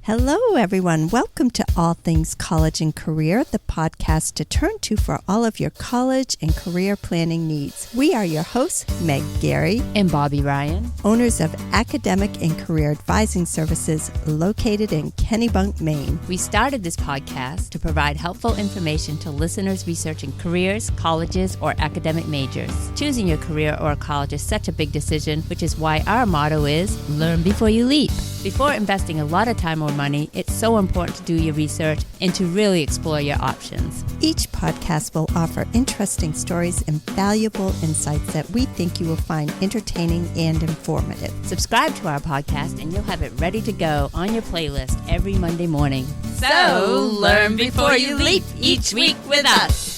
Hello, everyone. Welcome to All Things College and Career, the podcast to turn to for all of your college and career planning needs. We are your hosts, Meg Gary and Bobby Ryan, owners of academic and career advising services located in Kennebunk, Maine. We started this podcast to provide helpful information to listeners researching careers, colleges, or academic majors. Choosing your career or college is such a big decision, which is why our motto is learn before you leap. Before investing a lot of time or money, it's so important to do your research and to really explore your options. Each podcast will offer interesting stories and valuable insights that we think you will find entertaining and informative. Subscribe to our podcast and you'll have it ready to go on your playlist every Monday morning. So, learn before you leap each week with us.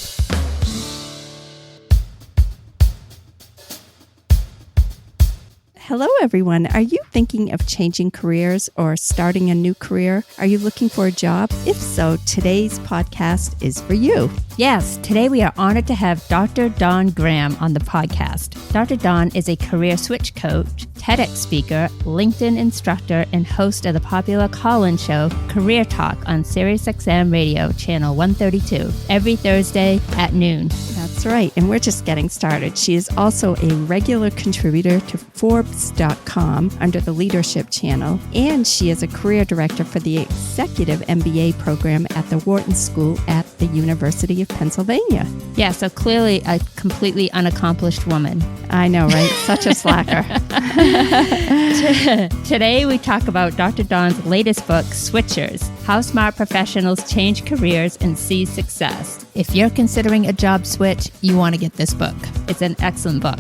Hello, everyone. Are you thinking of changing careers or starting a new career? Are you looking for a job? If so, today's podcast is for you. Yes, today we are honored to have Dr. Dawn Graham on the podcast. Dr. Dawn is a career switch coach, TEDx speaker, LinkedIn instructor, and host of the popular call-in show Career Talk on Sirius XM Radio, channel 132, every Thursday at noon. That's right, and we're just getting started. She is also a regular contributor to Forbes.com under the Leadership channel, and she is a career director for the Executive MBA program at the Wharton School at the University of Pennsylvania. Yeah, so clearly a completely unaccomplished woman. I know, right? Such a slacker. Today we talk about Dr. Dawn's latest book, Switchers, How Smart Professionals Change Careers and Seize Success. If you're considering a job switch, you want to get this book. It's an excellent book.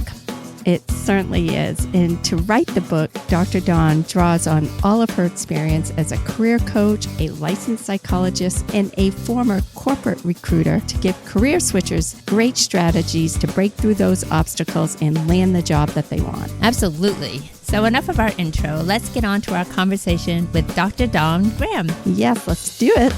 It certainly is. And to write the book, Dr. Dawn draws on all of her experience as a career coach, a licensed psychologist, and a former corporate recruiter to give career switchers great strategies to break through those obstacles and land the job that they want. Absolutely. So enough of our intro. Let's get on to our conversation with Dr. Dawn Graham. Yes, let's do it.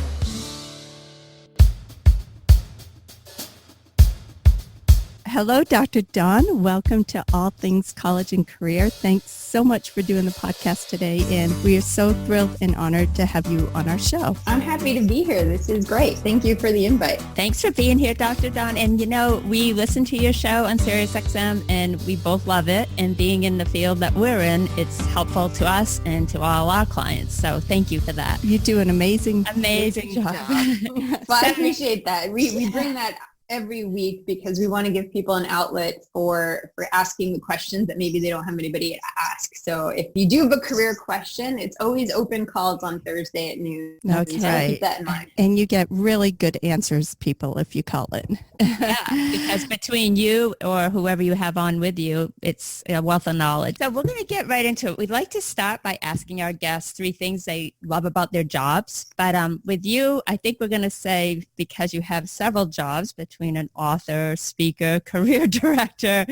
Hello, Dr. Dawn. Welcome to All Things College and Career. Thanks so much for doing the podcast today, and we are so thrilled and honored to have you on our show. I'm happy to be here. This is great. Thank you for the invite. Thanks for being here, Dr. Dawn. And you know, we listen to your show on Sirius XM, and we both love it. And being in the field that we're in, it's helpful to us and to all our clients. So thank you for that. You do an amazing job. Well, I appreciate that. We bring that every week because we want to give people an outlet for asking the questions that maybe they don't have anybody to ask. So if you do have a career question, it's always open calls on Thursday at noon. Okay. So keep that in mind. And you get really good answers, people, if you call in. Yeah, because between you or whoever you have on with you, it's a wealth of knowledge. So we're going to get right into it. We'd like to start by asking our guests 3 things they love about their jobs. But with you, I think we're going to say, because you have several jobs between an author, speaker, career director,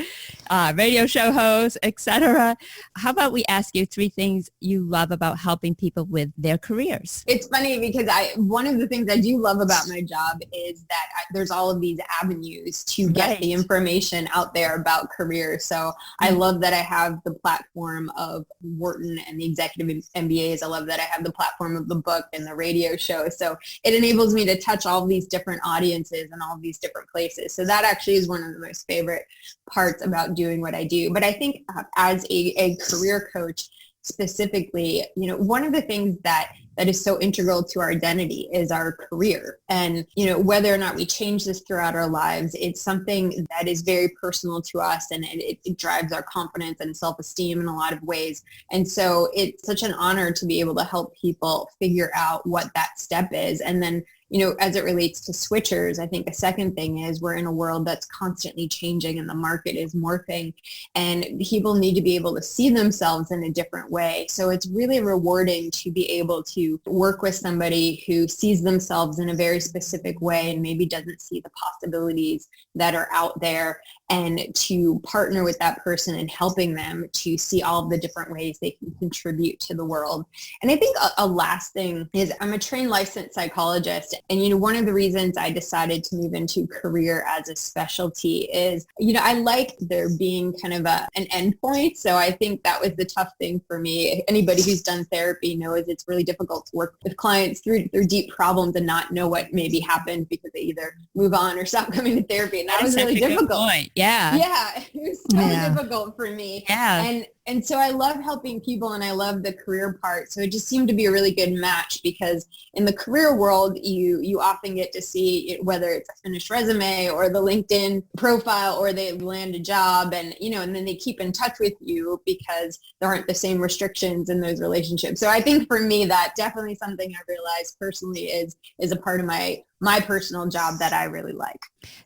radio show host, etc. How about we ask you 3 things you love about helping people with their careers? It's funny because one of the things I do love about my job is that there's all of these avenues to get the information out there about careers. So I love that I have the platform of Wharton and the Executive MBAs. I love that I have the platform of the book and the radio show. So it enables me to touch all these different audiences and all these different places. So that actually is one of the most favorite parts about doing what I do. But I think as a career coach specifically, you know, one of the things that is so integral to our identity is our career. And, you know, whether or not we change this throughout our lives, it's something that is very personal to us, and it drives our confidence and self-esteem in a lot of ways. And so it's such an honor to be able to help people figure out what that step is. And then, you know, as it relates to switchers, I think the second thing is we're in a world that's constantly changing and the market is morphing, and people need to be able to see themselves in a different way. So it's really rewarding to be able to work with somebody who sees themselves in a very specific way and maybe doesn't see the possibilities that are out there. and to partner with that person and helping them to see all of the different ways they can contribute to the world. And I think a last thing is I'm a trained licensed psychologist. And, one of the reasons I decided to move into career as a specialty is, I like there being kind of an endpoint. So I think that was the tough thing for me. Anybody who's done therapy knows it's really difficult to work with clients through deep problems and not know what maybe happened because they either move on or stop coming to therapy. And that was really difficult. Yeah. Yeah. It was so difficult for me. Yeah. And so I love helping people and I love the career part. So it just seemed to be a really good match because in the career world, you often get to see whether it's a finished resume or the LinkedIn profile or they land a job and, and then they keep in touch with you because there aren't the same restrictions in those relationships. So I think for me, that definitely something I realized personally is a part of my personal job that I really like.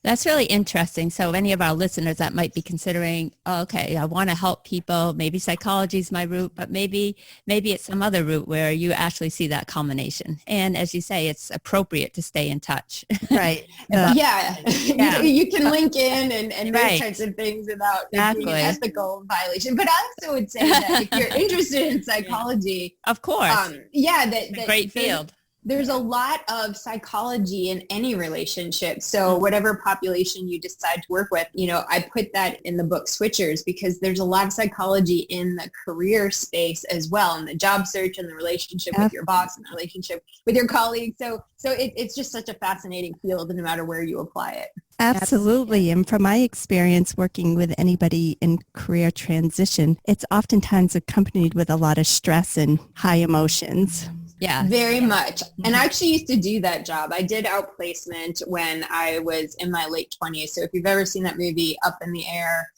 That's really interesting. So any of our listeners that might be considering, okay, I want to help people, maybe psychology is my route, but maybe it's some other route where you actually see that culmination. And as you say, it's appropriate to stay in touch. Right. Yeah. You can link in and those types of things without being an ethical violation. But I also would say that if you're interested in psychology, of course, that's a great field. There's a lot of psychology in any relationship. So whatever population you decide to work with, I put that in the book Switchers because there's a lot of psychology in the career space as well, in the job search and the relationship with your boss and the relationship with your colleagues. So it's just such a fascinating field no matter where you apply it. Absolutely. And from my experience working with anybody in career transition, it's oftentimes accompanied with a lot of stress and high emotions. Yeah, very much. And I actually used to do that job. I did outplacement when I was in my late 20s. So if you've ever seen that movie Up in the Air,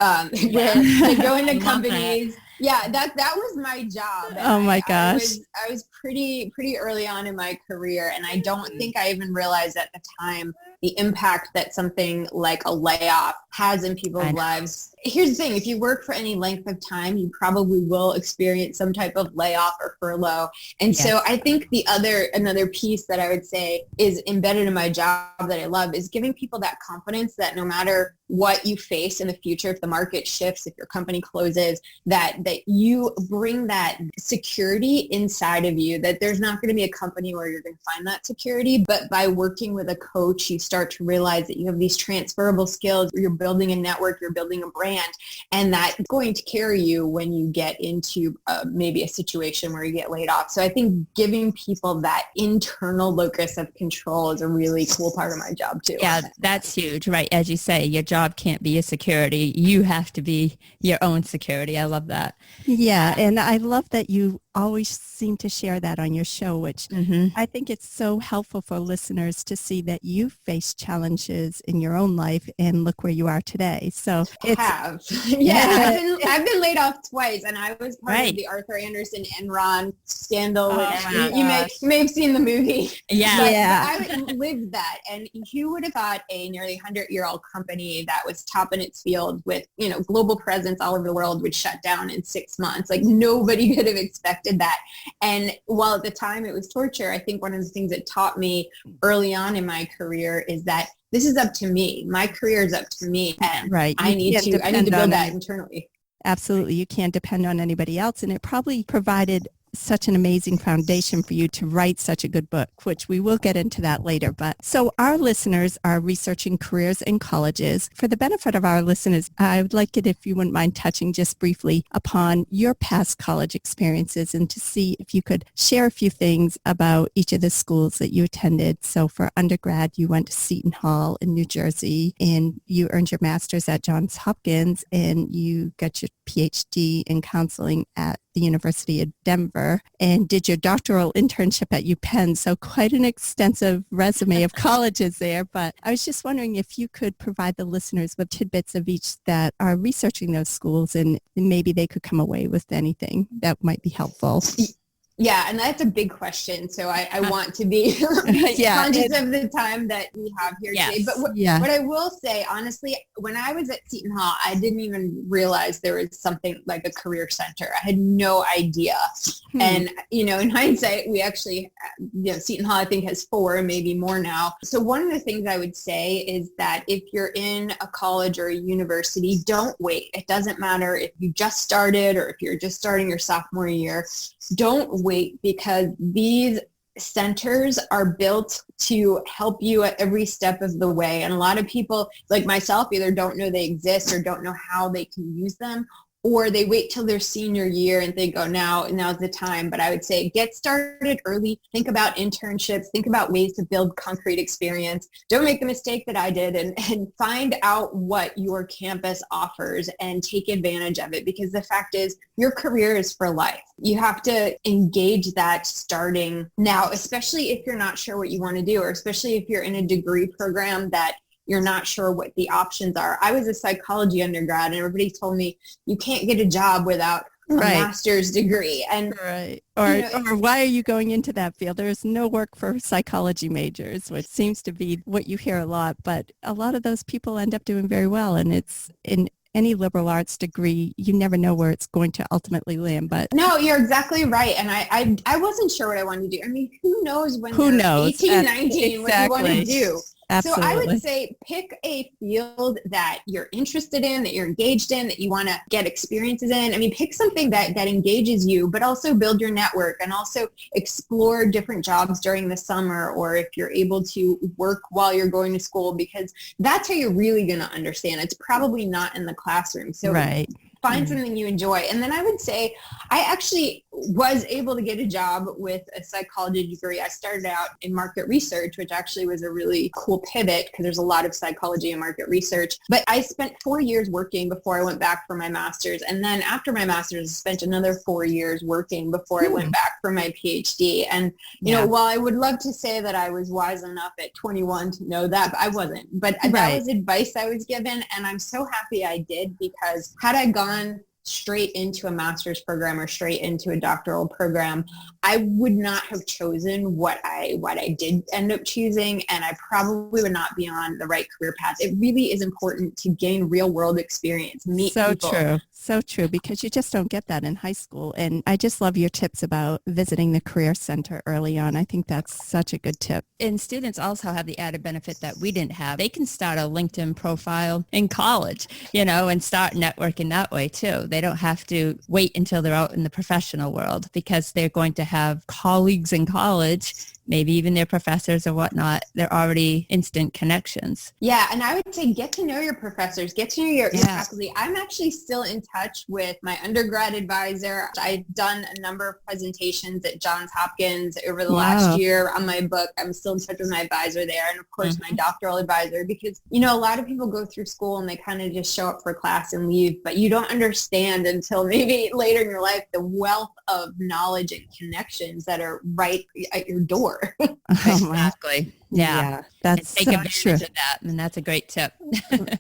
where they go into companies. Yeah, that was my job. And oh my gosh. I was pretty early on in my career, and I don't think I even realized at the time the impact that something like a layoff has in people's lives. Here's the thing, if you work for any length of time, you probably will experience some type of layoff or furlough. And so I think another piece that I would say is embedded in my job that I love is giving people that confidence that no matter what you face in the future, if the market shifts, if your company closes, that you bring that security inside of you, that there's not going to be a company where you're going to find that security. But by working with a coach, you start to realize that you have these transferable skills. You're building a network, you're building a brand, and that's going to carry you when you get into maybe a situation where you get laid off. So I think giving people that internal locus of control is a really cool part of my job too. Yeah, that's huge, right? As you say, your job can't be a security. You have to be your own security. I love that. Yeah, and I love that you always seem to share that on your show, which I think it's so helpful for listeners to see that you face challenges in your own life and look where you are today. So I've been laid off twice, and I was part of the Arthur Anderson Enron scandal. You may have seen the movie. I lived that, and who would have thought a nearly 100-year-old company that was top in its field with global presence all over the world would shut down in 6 months? Like nobody could have expected that. And while at the time it was torture, I think one of the things it taught me early on in my career is that this is up to me. My career is up to me, and I need to build that internally. Absolutely. You can't depend on anybody else. And it probably provided such an amazing foundation for you to write such a good book, which we will get into that later. But so our listeners are researching careers in colleges. For the benefit of our listeners, I would like it if you wouldn't mind touching just briefly upon your past college experiences and to see if you could share a few things about each of the schools that you attended. So for undergrad, you went to Seton Hall in New Jersey, and you earned your master's at Johns Hopkins, and you got your PhD in counseling at the University of Denver, and did your doctoral internship at UPenn. So quite an extensive resume of colleges there. But I was just wondering if you could provide the listeners with tidbits of each that are researching those schools, and maybe they could come away with anything that might be helpful. Yeah, and that's a big question. So I want to be conscious of the time that we have here today. But what I will say, honestly, when I was at Seton Hall, I didn't even realize there was something like a career center. I had no idea. And, in hindsight, we actually, Seton Hall, I think, has 4, maybe more now. So one of the things I would say is that if you're in a college or a university, don't wait. It doesn't matter if you just started or if you're just starting your sophomore year. Don't wait, because these centers are built to help you at every step of the way. And a lot of people, like myself, either don't know they exist or don't know how they can use them, or they wait till their senior year and think, oh, now's the time. But I would say get started early. Think about internships. Think about ways to build concrete experience. Don't make the mistake that I did and find out what your campus offers and take advantage of it, because the fact is your career is for life. You have to engage that starting now, especially if you're not sure what you want to do, or especially if you're in a degree program that you're not sure what the options are. I was a psychology undergrad, and everybody told me you can't get a job without a master's degree. And or why are you going into that field? There's no work for psychology majors, which seems to be what you hear a lot. But a lot of those people end up doing very well, and it's in any liberal arts degree, you never know where it's going to ultimately land. But no, you're exactly right. And I wasn't sure what I wanted to do. I mean, who knows when you're 18, 19, what you want to do. Absolutely. So I would say pick a field that you're interested in, that you're engaged in, that you want to get experiences in. I mean, pick something that engages you, but also build your network and also explore different jobs during the summer, or if you're able to work while you're going to school, because that's how you're really going to understand. It's probably not in the classroom. So find something you enjoy. And then I would say I actually was able to get a job with a psychology degree. I started out in market research, which actually was a really cool pivot because there's a lot of psychology in market research. But I spent 4 years working before I went back for my master's. And then after my master's, I spent another 4 years working before I went back for my PhD. And, you know, while I would love to say that I was wise enough at 21 to know that, but I wasn't. But that was advice I was given. And I'm so happy I did, because had I gone straight into a master's program or straight into a doctoral program, I would not have chosen what I did end up choosing, and I probably would not be on the right career path. It really is important to gain real world experience, meet people. So true, because you just don't get that in high school. And I just love your tips about visiting the Career Center early on. I think that's such a good tip. And students also have the added benefit that we didn't have. They can start a LinkedIn profile in college, you know, and start networking that way too. They don't have to wait until they're out in the professional world, because they're going to have colleagues in college, maybe even their professors or whatnot. They're already instant connections. Yeah, and I would say get to know your professors, get to know your faculty. I'm actually still in touch with my undergrad advisor. I've done a number of presentations at Johns Hopkins over the last year on my book. I'm still in touch with my advisor there, and of course my doctoral advisor, because, you know, a lot of people go through school and they kind of just show up for class and leave, but you don't understand until maybe later in your life the wealth of knowledge and connections that are right at your door. Exactly. Yeah. That's take advantage of that, and that's a great tip.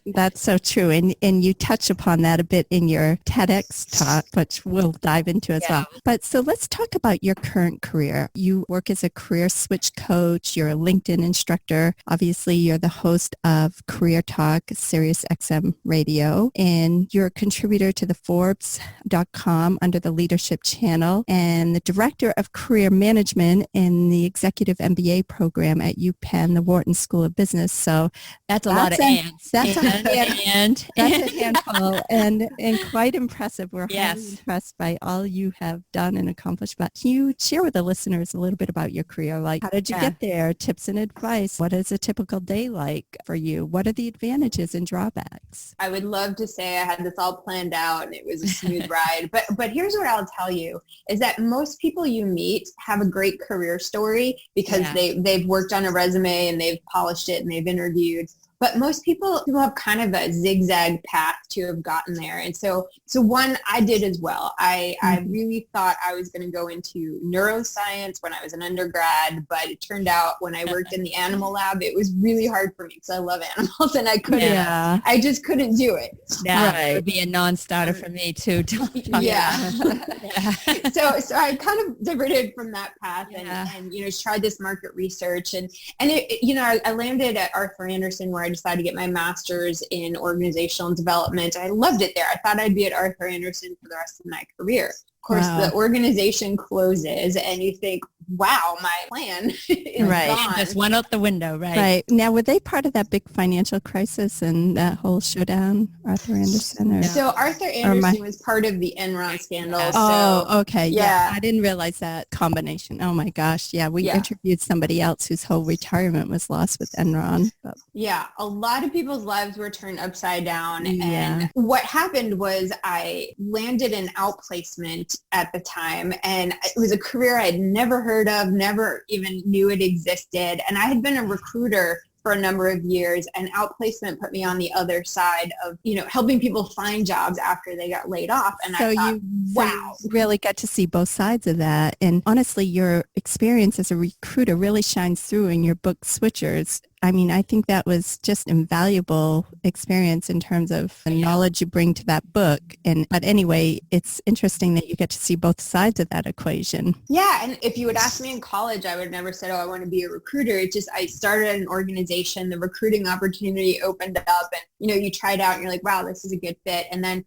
That's so true. And you touch upon that a bit in your TEDx talk, which we'll dive into as well. But so let's talk about your current career. You work as a career switch coach. You're a LinkedIn instructor. Obviously, you're the host of Career Talk, Sirius XM radio, and you're a contributor to the Forbes.com under the leadership channel, and the director of career management in the executive MBA program at UPenn, the Wharton School of Business. So that's a lot of ands. That's a handful, and quite impressive. We're highly impressed by all you have done and accomplished. But can you share with the listeners a little bit about your career? Like, how did you get there? Tips and advice. What is a typical day like for you? What are the advantages and drawbacks? I would love to say I had this all planned out and it was a smooth ride. But here's what I'll tell you, is that most people you meet have a great career story because they've worked on a resume and they've polished it and they've interviewed. but most people have kind of a zigzag path to have gotten there. And so one, I did as well. I really thought I was going to go into neuroscience when I was an undergrad, but it turned out when I worked in the animal lab, it was really hard for me because I love animals and I just couldn't do it. That would be a non-starter for me too. Yeah. So I kind of diverted from that path and tried this market research and it, I landed at Arthur Andersen where I decided to get my master's in organizational development. I loved it there. I thought I'd be at Arthur Andersen for the rest of my career. Of course, the organization closes and you think, wow, my plan is gone. Just went out the window, right? Right. Now, were they part of that big financial crisis and that whole showdown, Arthur Andersen? Or? So Arthur Andersen was part of the Enron scandal. Oh, okay. Yeah. I didn't realize that combination. Oh, my gosh. Yeah, we interviewed somebody else whose whole retirement was lost with Enron. But. Yeah, a lot of people's lives were turned upside down. And what happened was I landed an outplacement at the time, and it was a career I'd never heard of, never even knew it existed. And I had been a recruiter for a number of years, and outplacement put me on the other side of, helping people find jobs after they got laid off. And so I thought, wow, you really got to see both sides of that. And honestly, your experience as a recruiter really shines through in your book, Switchers. I mean, I think that was just invaluable experience in terms of the knowledge you bring to that book. But anyway, it's interesting that you get to see both sides of that equation. Yeah. And if you would ask me in college, I would never said, I want to be a recruiter. It just, I started at an organization, the recruiting opportunity opened up and, you tried out and you're like, wow, this is a good fit. And then,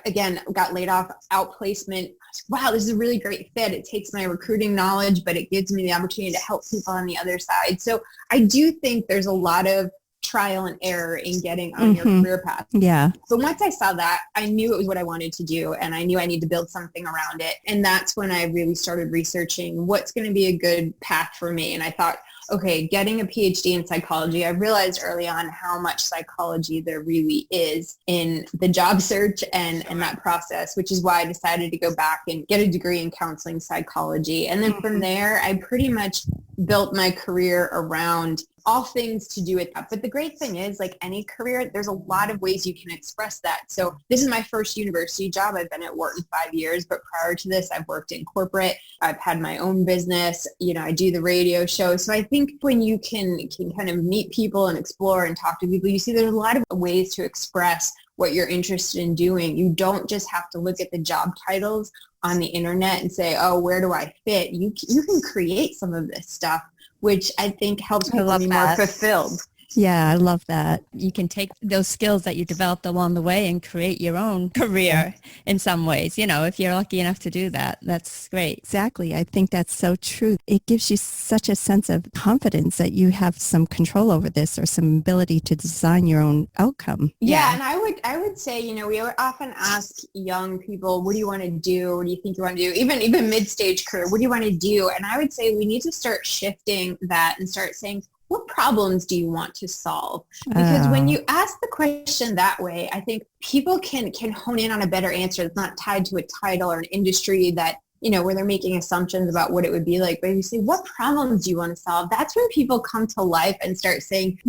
again, got laid off, outplacement. Wow, this is a really great fit. It takes my recruiting knowledge, but it gives me the opportunity to help people on the other side. So I do think there's a lot of trial and error in getting on your career path. Yeah. But once I saw that, I knew it was what I wanted to do, and I knew I needed to build something around it. And that's when I really started researching what's going to be a good path for me. And I thought, okay, getting a PhD in psychology, I realized early on how much psychology there really is in the job search and that process, which is why I decided to go back and get a degree in counseling psychology. And then from there, I pretty much built my career around all things to do with that. But the great thing is, like any career, there's a lot of ways you can express that. So this is my first university job. I've been at Wharton 5 years, but prior to this, I've worked in corporate. I've had my own business. I do the radio show. So I think when you can kind of meet people and explore and talk to people, you see there's a lot of ways to express what you're interested in doing. You don't just have to look at the job titles on the internet and say, oh, where do I fit? You can create some of this stuff, which I think helps people be more fulfilled. Yeah, I love that. You can take those skills that you developed along the way and create your own career in some ways. If you're lucky enough to do that, that's great. Exactly. I think that's so true. It gives you such a sense of confidence that you have some control over this or some ability to design your own outcome. Yeah. And I would say, we often ask young people, what do you want to do? What do you think you want to do? Even mid-stage career, what do you want to do? And I would say we need to start shifting that and start saying, what problems do you want to solve? Because when you ask the question that way, I think people can hone in on a better answer that's not tied to a title or an industry that, where they're making assumptions about what it would be like. But if you say, what problems do you want to solve? That's when people come to life and start saying,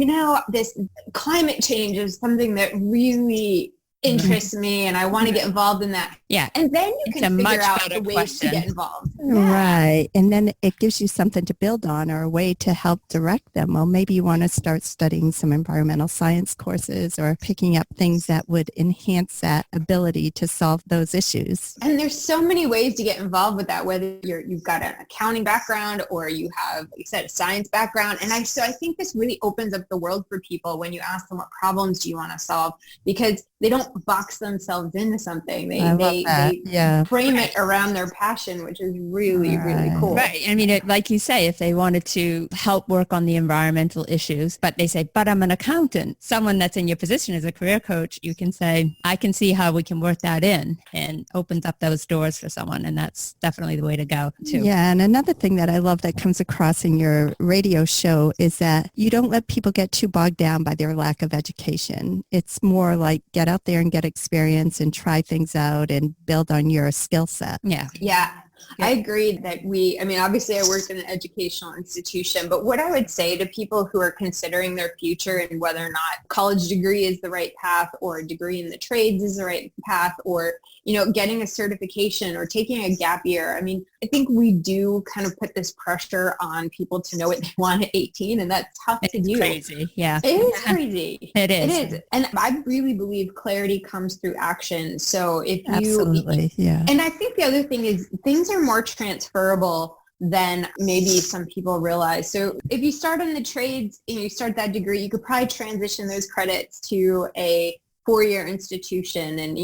this climate change is something that really interests me and I want to get involved in that. Yeah. And then you can figure out the ways to get involved. Right. And then it gives you something to build on or a way to help direct them. Well, maybe you want to start studying some environmental science courses or picking up things that would enhance that ability to solve those issues. And there's so many ways to get involved with that, whether you've got an accounting background or you have, like you said, a science background. And I think this really opens up the world for people when you ask them, what problems do you want to solve? Because they don't box themselves into something. They frame it around their passion, which is really, really cool. Right. I mean, like you say, if they wanted to help work on the environmental issues, but they say, but I'm an accountant, someone that's in your position as a career coach, you can say, I can see how we can work that in, and opens up those doors for someone. And that's definitely the way to go too. Yeah. And another thing that I love that comes across in your radio show is that you don't let people get too bogged down by their lack of education. It's more like get out there and get experience and try things out and build on your skill set. Yeah. Yeah. I agree that obviously I worked in an educational institution, but what I would say to people who are considering their future and whether or not college degree is the right path or a degree in the trades is the right path or, getting a certification or taking a gap year. I think we do kind of put this pressure on people to know what they want at 18, and that's tough to do. Crazy. Yeah. It is crazy. It is. It is. And I really believe clarity comes through action. So if you... Absolutely, yeah. And I think the other thing is things are more transferable than maybe some people realize. So if you start in the trades and you start that degree, you could probably transition those credits to a 4-year institution and,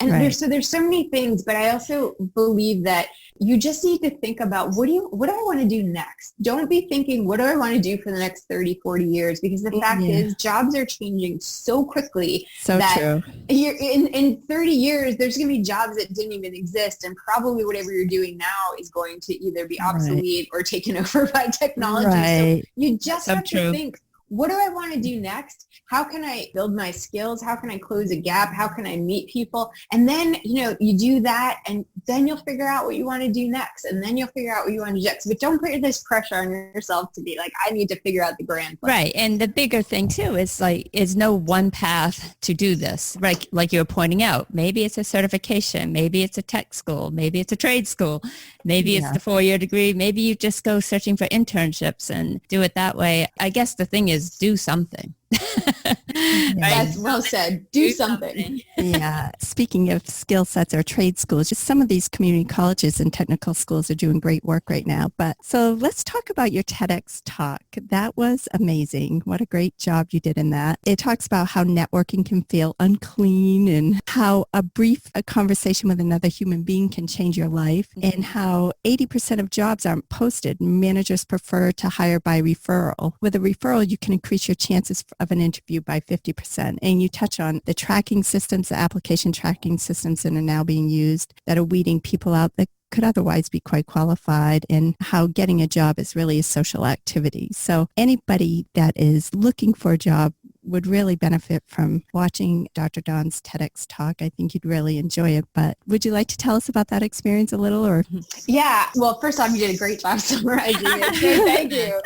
Right. there's so many things, but I also believe that you just need to think about what do I want to do next? Don't be thinking, what do I want to do for the next 30, 40 years? Because the fact is jobs are changing so quickly that true. You're in 30 years, there's going to be jobs that didn't even exist. And probably whatever you're doing now is going to either be obsolete or taken over by technology. Right. So you just have to think, what do I want to do next? How can I build my skills? How can I close a gap? How can I meet people? And then, you do that and then you'll figure out what you want to do next. And then you'll figure out what you want to do next. But don't put this pressure on yourself to be like, I need to figure out the grand plan. Right. And the bigger thing too is no one path to do this. Right. Like you were pointing out, maybe it's a certification, maybe it's a tech school, maybe it's a trade school, maybe it's the 4-year degree, maybe you just go searching for internships and do it that way. I guess the thing is do something. Right? That's well said. Do something. Yeah. Speaking of skill sets or trade schools, just some of these community colleges and technical schools are doing great work right now. But so let's talk about your TEDx talk. That was amazing. What a great job you did in that. It talks about how networking can feel unclean and how a brief conversation with another human being can change your life and how 80% of jobs aren't posted. Managers prefer to hire by referral. With a referral, you can increase your chances of an interview by 50%. And you touch on the tracking systems, the application tracking systems that are now being used that are weeding people out that could otherwise be quite qualified, and how getting a job is really a social activity. So anybody that is looking for a job would really benefit from watching Dr. Dawn's TEDx talk. I think you'd really enjoy it. But would you like to tell us about that experience a little? Or Yeah. Well, first off, you did a great job summarizing it. So thank you.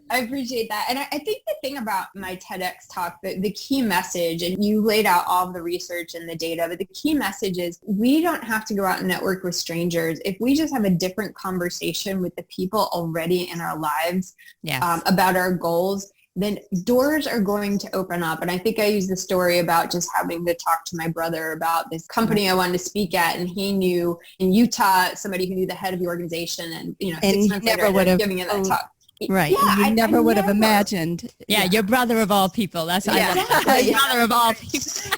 I appreciate that. And I think the thing about my TEDx talk, the key message, and you laid out all of the research and the data, but the key message is we don't have to go out and network with strangers. If we just have a different conversation with the people already in our lives about our goals, then doors are going to open up. And I think I used the story about just having to talk to my brother about this company I wanted to speak at, and he knew in Utah somebody who knew the head of the organization, and 6 months later I ended up giving him that talk. Right. Yeah, you never would have imagined. Yeah, your brother of all people. That's your brother of all people.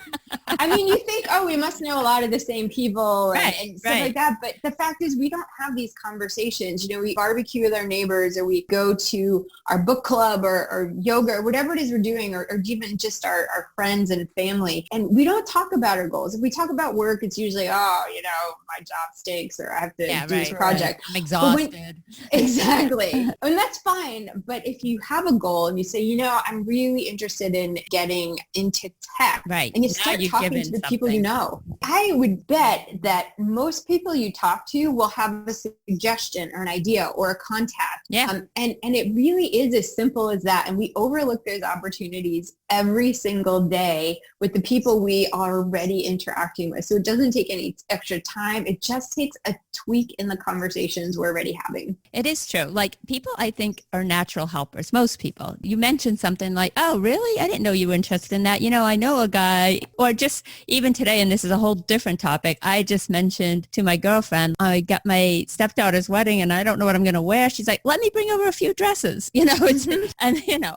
You think, we must know a lot of the same people and stuff like that. But the fact is we don't have these conversations. We barbecue with our neighbors, or we go to our book club or yoga or whatever it is we're doing, or even just our friends and family. And we don't talk about our goals. If we talk about work, it's usually, my job stinks, or I have to do this project. I'm exhausted. Exactly. And that's fine. But if you have a goal and you say, I'm really interested in getting into tech. Right. And you start talking to the people you know. I would bet that most people you talk to will have a suggestion or an idea or a contact. Yeah. And it really is as simple as that. And we overlook those opportunities every single day with the people we are already interacting with. So it doesn't take any extra time. It just takes a tweak in the conversations we're already having. It is true. Like, people, I think, are natural helpers. Most people. You mentioned something like, oh, really? I didn't know you were interested in that. I know a guy, or just even today, and this is a whole different topic, I just mentioned to my girlfriend, I got my stepdaughter's wedding and I don't know what I'm going to wear. She's like, let me bring over a few dresses. And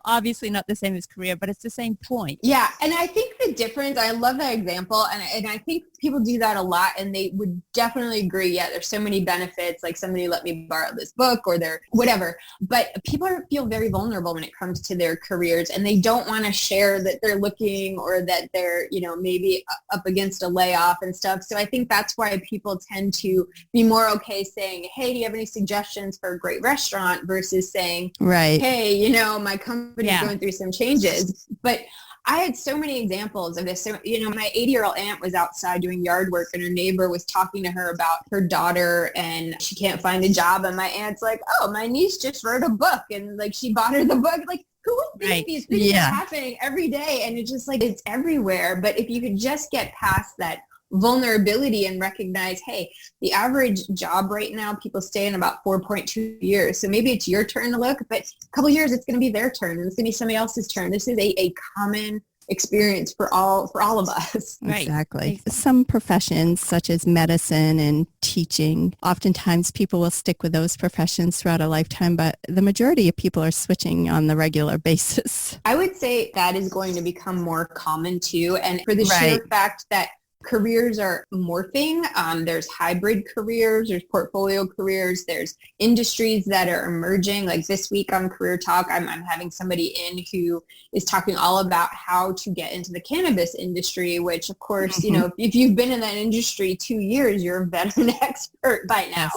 obviously not the same as career, but it's the same point. Yeah. And I think the difference, I love that example. And I think people do that a lot, and they would definitely agree. Yeah, there's so many benefits, like somebody let me borrow this book or their whatever. But people feel very vulnerable when it comes to their careers, and they don't want to share that they're looking or that they're, maybe up against a layoff and stuff. So I think that's why people tend to be more okay saying, hey, do you have any suggestions for a great restaurant, versus saying, right, hey, my company's going through some changes. But I had so many examples of this. So, my 80-year-old aunt was outside doing yard work and her neighbor was talking to her about her daughter and she can't find a job. And my aunt's like, oh, my niece just wrote a book and like she bought her the book. Like, who would think these things are happening every day? And it's just like, it's everywhere. But if you could just get past that vulnerability and recognize, hey, the average job right now, people stay in about 4.2 years. So maybe it's your turn to look, but a couple of years, it's going to be their turn and it's going to be somebody else's turn. This is a common experience for all of us. Right. Exactly. Some professions such as medicine and teaching, oftentimes people will stick with those professions throughout a lifetime, but the majority of people are switching on the regular basis. I would say that is going to become more common too. And for the sheer fact that careers are morphing. There's hybrid careers, there's portfolio careers, there's industries that are emerging. Like this week on Career Talk, I'm having somebody in who is talking all about how to get into the cannabis industry, which of course, if you've been in that industry 2 years, you're a veteran expert by now,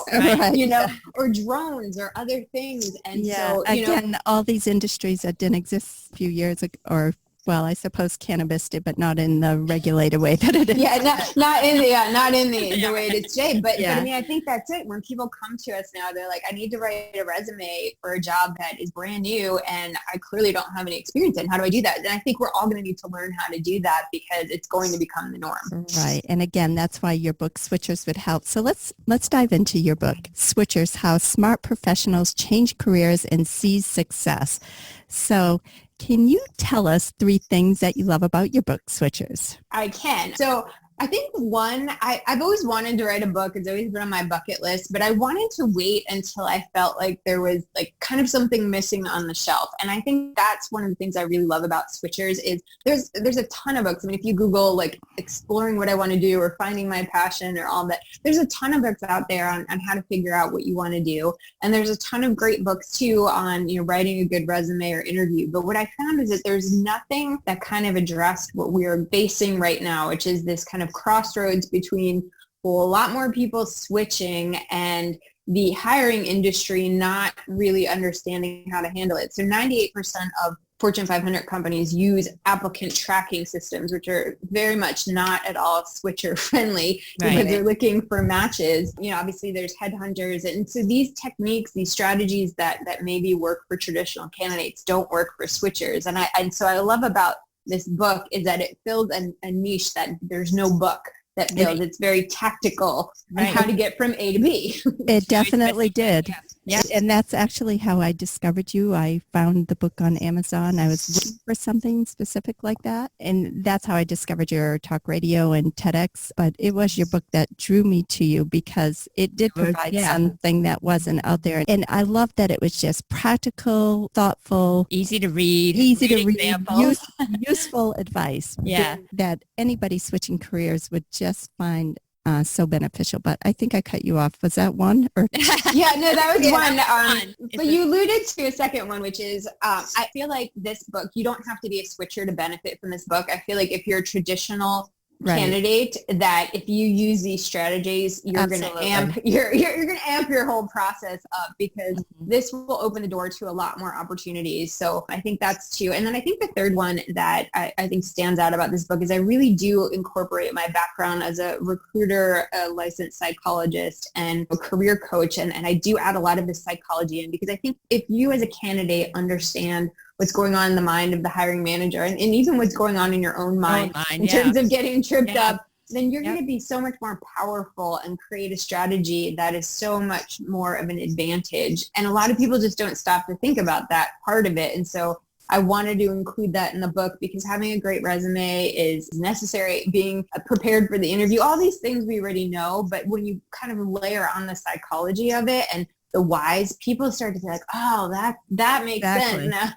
or drones or other things. And so, again, all these industries that didn't exist a few years ago, or well, I suppose cannabis did, but not in the regulated way that it is. Yeah, not in the way it is today. But I mean, I think that's it. When people come to us now, they're like, I need to write a resume for a job that is brand new and I clearly don't have any experience in. How do I do that? And I think we're all going to need to learn how to do that because it's going to become the norm. Right. And again, that's why your book Switchers would help. So let's dive into your book, Switchers, How Smart Professionals Change Careers and Seize Success. So can you tell us 3 things that you love about your book, Switchers? I can. So I think one, I've always wanted to write a book. It's always been on my bucket list, but I wanted to wait until I felt like there was like kind of something missing on the shelf. And I think that's one of the things I really love about Switchers is there's a ton of books. I mean, if you Google like exploring what I want to do or finding my passion or all that, there's a ton of books out there on how to figure out what you want to do. And there's a ton of great books too on, writing a good resume or interview. But what I found is that there's nothing that kind of addressed what we're facing right now, which is this kind of crossroads between a lot more people switching and the hiring industry not really understanding how to handle it. So 98% of Fortune 500 companies use applicant tracking systems, which are very much not at all switcher friendly because they're looking for matches. Obviously there's headhunters. And so these techniques, these strategies that maybe work for traditional candidates don't work for switchers. And so I love about this book is that it fills a niche that there's no book that fills. It's very tactical on how to get from A to B. It definitely did. Yeah. And that's actually how I discovered you. I found the book on Amazon. I was looking for something specific like that. And that's how I discovered your talk radio and TEDx. But it was your book that drew me to you because it did provide something that wasn't out there. And I love that it was just practical, thoughtful, easy to read, useful advice that anybody switching careers would just find so beneficial. But I think I cut you off. Was that one? Or yeah, no, that was one. But you alluded to a second one, which is I feel like this book, you don't have to be a switcher to benefit from this book. I feel like if you're a traditional candidate, that if you use these strategies, you're going to amp you're going to amp your whole process up because this will open the door to a lot more opportunities. So I think that's two. And then I think the third one that I think stands out about this book is I really do incorporate my background as a recruiter, a licensed psychologist, and a career coach. And I do add a lot of this psychology in because I think if you as a candidate understand what's going on in the mind of the hiring manager and even what's going on in your own mind in terms of getting tripped up, then you're going to be so much more powerful and create a strategy that is so much more of an advantage. And a lot of people just don't stop to think about that part of it. And so I wanted to include that in the book because having a great resume is necessary, being prepared for the interview, all these things we already know. But when you kind of layer on the psychology of it and the whys, people start to be like, oh, that makes sense now,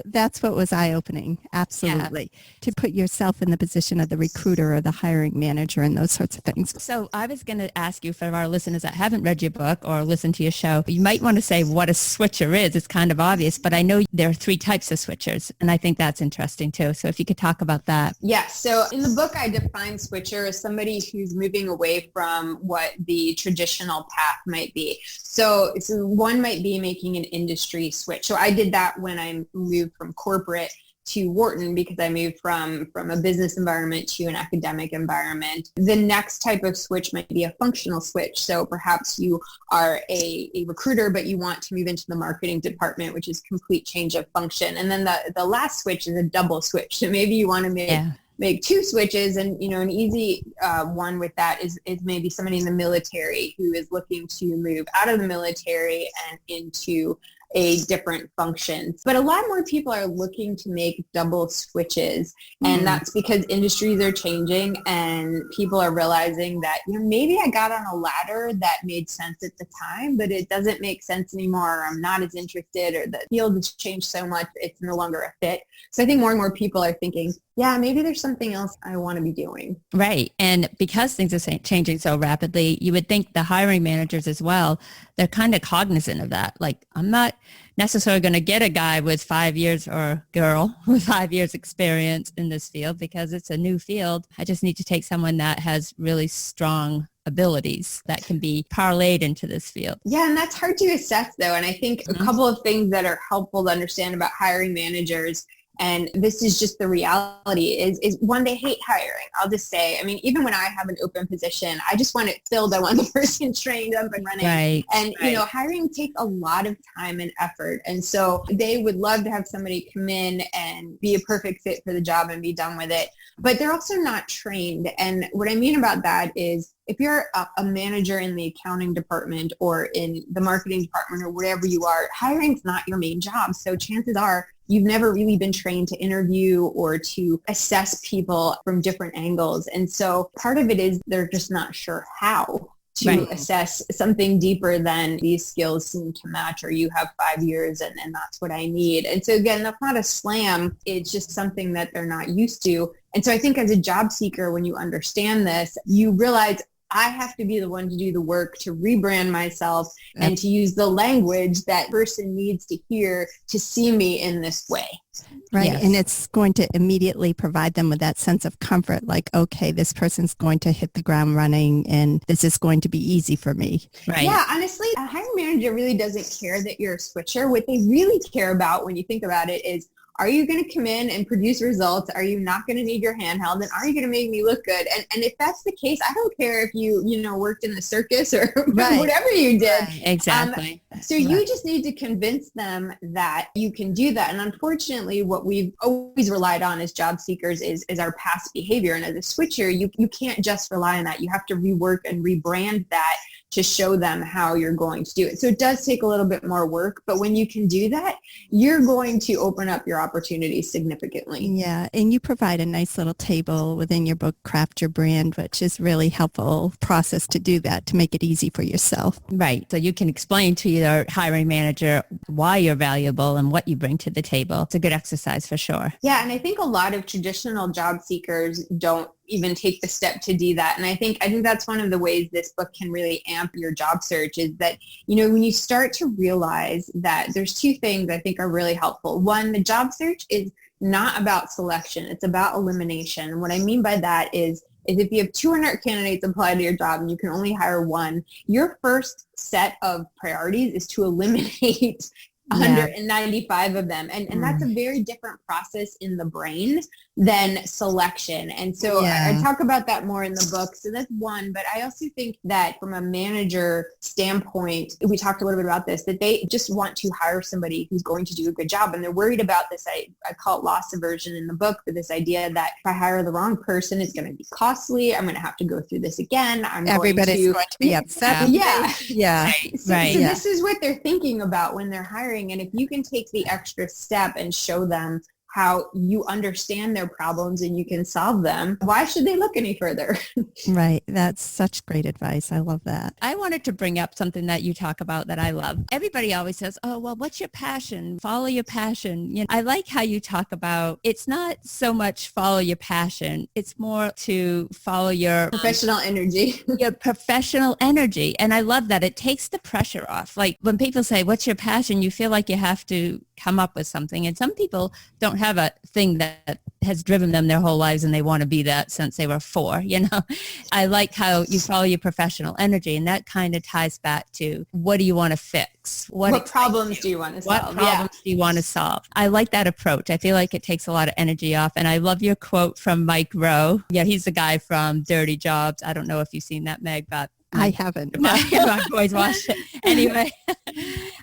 That's what was eye-opening. Absolutely. To put yourself in the position of the recruiter or the hiring manager and those sorts of things. So I was going to ask you, for our listeners that haven't read your book or listened to your show, you might want to say what a switcher is. It's kind of obvious, but I know there are 3 types of switchers, and I think that's interesting too. So if you could talk about that. Yeah. So in the book, I define switcher as somebody who's moving away from what the traditional path might be. So one might be making an industry switch. So I did that when I moved from corporate to Wharton because I moved from a business environment to an academic environment. The next type of switch might be a functional switch. So perhaps you are a recruiter, but you want to move into the marketing department, which is complete change of function. And then the last switch is a double switch. So maybe you want to make two switches, and an easy one with that is maybe somebody in the military who is looking to move out of the military and into a different function. But a lot more people are looking to make double switches, and that's because industries are changing and people are realizing that maybe I got on a ladder that made sense at the time, but it doesn't make sense anymore, or I'm not as interested, or the field has changed so much it's no longer a fit. So I think more and more people are thinking, yeah, maybe there's something else I want to be doing. Right. And because things are changing so rapidly, you would think the hiring managers as well, they're kind of cognizant of that. Like, I'm not necessarily going to get a guy with 5 years or girl with 5 years experience in this field because it's a new field. I just need to take someone that has really strong abilities that can be parlayed into this field. Yeah, and that's hard to assess though. And I think a couple of things that are helpful to understand about hiring managers, and this is just the reality, is one, they hate hiring. I'll just say, I mean, even when I have an open position, I just want it filled. I want the person trained up and running. Right. And, hiring takes a lot of time and effort. And so they would love to have somebody come in and be a perfect fit for the job and be done with it. But they're also not trained. And what I mean about that is, if you're a manager in the accounting department or in the marketing department or wherever you are, hiring's not your main job. So chances are you've never really been trained to interview or to assess people from different angles. And so part of it is they're just not sure how to assess something deeper than these skills seem to match, or you have 5 years and that's what I need. And so again, that's not a slam. It's just something that they're not used to. And so I think as a job seeker, when you understand this, you realize I have to be the one to do the work to rebrand myself and to use the language that person needs to hear to see me in this way. Right. Yes. And it's going to immediately provide them with that sense of comfort, like, okay, this person's going to hit the ground running and this is going to be easy for me. Right. Yeah, honestly, a hiring manager really doesn't care that you're a switcher. What they really care about when you think about it is, are you going to come in and produce results? Are you not going to need your hand held? And are you going to make me look good? And if that's the case, I don't care if you worked in the circus or whatever you did. Right. Exactly. So you just need to convince them that you can do that. And unfortunately, what we've always relied on as job seekers is our past behavior. And as a switcher, you can't just rely on that. You have to rework and rebrand that to show them how you're going to do it. So it does take a little bit more work, but when you can do that, you're going to open up your opportunities significantly. Yeah, and you provide a nice little table within your book, Craft Your Brand, which is really helpful process to do that, to make it easy for yourself. Right. So you can explain to your hiring manager why you're valuable and what you bring to the table. It's a good exercise for sure. Yeah, and I think a lot of traditional job seekers don't even take the step to do that. And I think that's one of the ways this book can really amp your job search, is that, when you start to realize that there's two things I think are really helpful. One, the job search is not about selection. It's about elimination. And what I mean by that is if you have 200 candidates apply to your job and you can only hire one, your first set of priorities is to eliminate 195 of them. And that's a very different process in the brain than selection. And so I talk about that more in the book. So that's one. But I also think that from a manager standpoint, we talked a little bit about this, that they just want to hire somebody who's going to do a good job. And they're worried about this. I call it loss aversion in the book, but this idea that if I hire the wrong person, it's going to be costly. I'm going to have to go through this again. Everybody's going to be upset. Yeah. Yeah. So this is what they're thinking about when they're hiring. And if you can take the extra step and show them how you understand their problems and you can solve them, why should they look any further? Right. That's such great advice. I love that. I wanted to bring up something that you talk about that I love. Everybody always says, oh, well, what's your passion? Follow your passion. I like how you talk about, it's not so much follow your passion. It's more to follow your professional energy. Your professional energy. And I love that. It takes the pressure off. Like when people say, what's your passion? You feel like you have to come up with something. And some people don't have a thing that has driven them their whole lives and they want to be that since they were 4, I like how you follow your professional energy, and that kind of ties back to what do you want to fix? What problems do you want to solve? What problems do you want to solve? I like that approach. I feel like it takes a lot of energy off. And I love your quote from Mike Rowe. Yeah, he's the guy from Dirty Jobs. I don't know if you've seen that, Meg, but I haven't. My boys watched it. Anyway,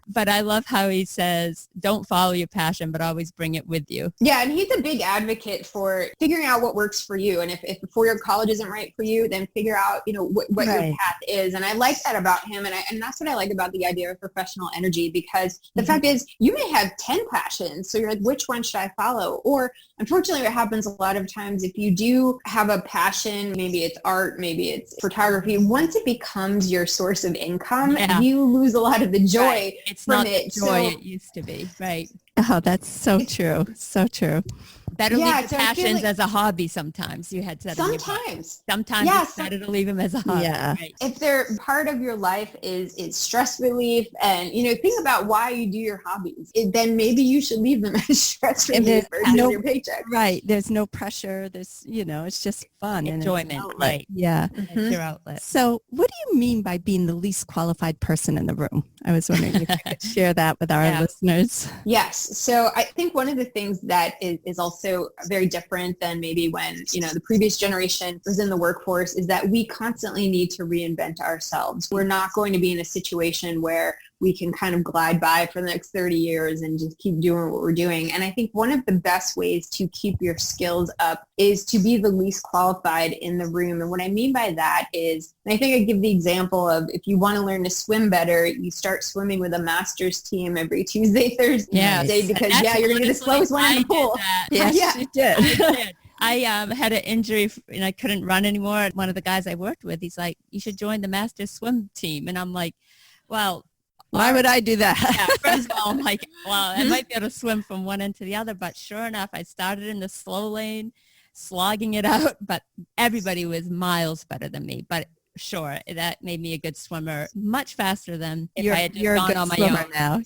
but I love how he says, don't follow your passion, but always bring it with you. Yeah, and he's a big advocate for figuring out what works for you. And if the 4-year college isn't right for you, then figure out, what your path is. And I like that about him. And that's what I like about the idea of professional energy, because the fact is you may have 10 passions. So you're like, which one should I follow? Or unfortunately, what happens a lot of times, if you do have a passion, maybe it's art, maybe it's photography, once it becomes your source of income, you lose a lot of the joy. Right. It's from not it. the joy it used to be. Right. Oh, that's so true. So true. Better leave the passions as a hobby sometimes. You had said sometimes it's better to leave them as a hobby. Yeah. Right. If they're part of your life is stress relief, and think about why you do your hobbies, then maybe you should leave them as stress relief versus your paycheck. Right. There's no pressure. There's it's just fun enjoyment. And Right. Yeah. It's your outlet. So what do you mean by being the least qualified person in the room? I was wondering if you could share that with our listeners. Yes. So I think one of the things that is also very different than maybe when, the previous generation was in the workforce is that we constantly need to reinvent ourselves. We're not going to be in a situation where we can kind of glide by for the next 30 years and just keep doing what we're doing. And I think one of the best ways to keep your skills up is to be the least qualified in the room. And what I mean by that is, and I think I give the example of, if you want to learn to swim better, you start swimming with a master's team every Tuesday, Thursday, because you're going to be the slowest one in the pool. Yes, you did. I did. I had an injury and I couldn't run anymore. One of the guys I worked with, he's like, you should join the master's swim team. And I'm like, well, why would I do that? First of all, I'm like, well, I might be able to swim from one end to the other, but sure enough, I started in the slow lane, slogging it out, but everybody was miles better than me. But sure, that made me a good swimmer, much faster than if I had just gone on my own. Now.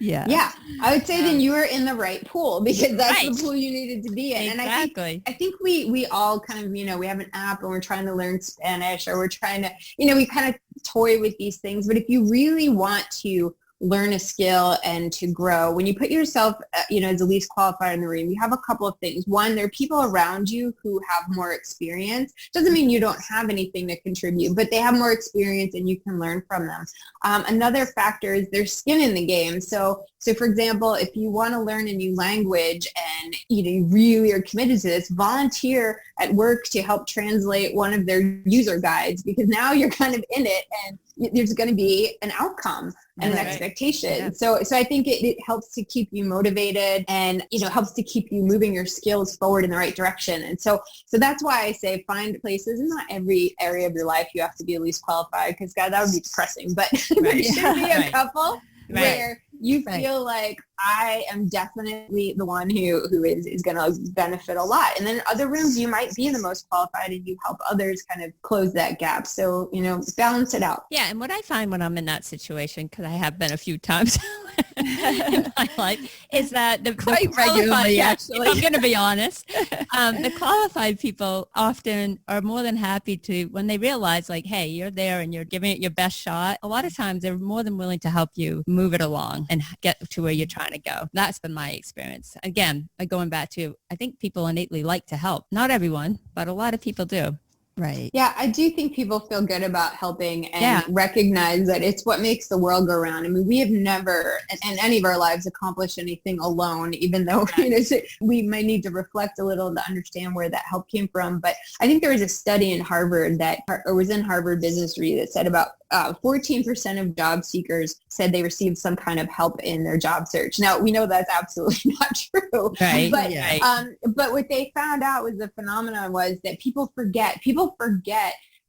Yeah, I would say then you were in the right pool, because that's the pool you needed to be in. Exactly. And I think we all kind of, we have an app and we're trying to learn Spanish, or we're trying to, we kind of toy with these things. But if you really want to learn a skill and to grow, when you put yourself, as the least qualified in the room, you have a couple of things. One, there are people around you who have more experience. Doesn't mean you don't have anything to contribute, but they have more experience and you can learn from them. Another factor is there's skin in the game. So for example, if you want to learn a new language and you really are committed to this, volunteer at work to help translate one of their user guides, because now you're kind of in it and there's going to be an outcome and an expectation. Yeah. So I think it helps to keep you motivated and, helps to keep you moving your skills forward in the right direction. And so that's why I say find places, and not every area of your life you have to be at least qualified, because God, that would be depressing, but there should be a couple where you feel like I am definitely the one who is going to benefit a lot. And then in other rooms, you might be the most qualified and you help others kind of close that gap. So, balance it out. Yeah. And what I find when I'm in that situation, because I have been a few times in my life, is that quite regularly, actually. If I'm going to be honest, the qualified people often are more than happy to, when they realize like, hey, you're there and you're giving it your best shot, a lot of times they're more than willing to help you move it along and get to where you're trying to go. That's been my experience. Again, going back to, I think people innately like to help. Not everyone, but a lot of people do. Right. Yeah, I do think people feel good about helping and recognize that it's what makes the world go round. I mean, we have never in any of our lives accomplished anything alone, even though we might need to reflect a little to understand where that help came from. But I think there was a study in Harvard was in Harvard Business Review that said about 14% of job seekers said they received some kind of help in their job search. Now, we know that's absolutely not true. Right. But what they found out was the phenomenon was that people forget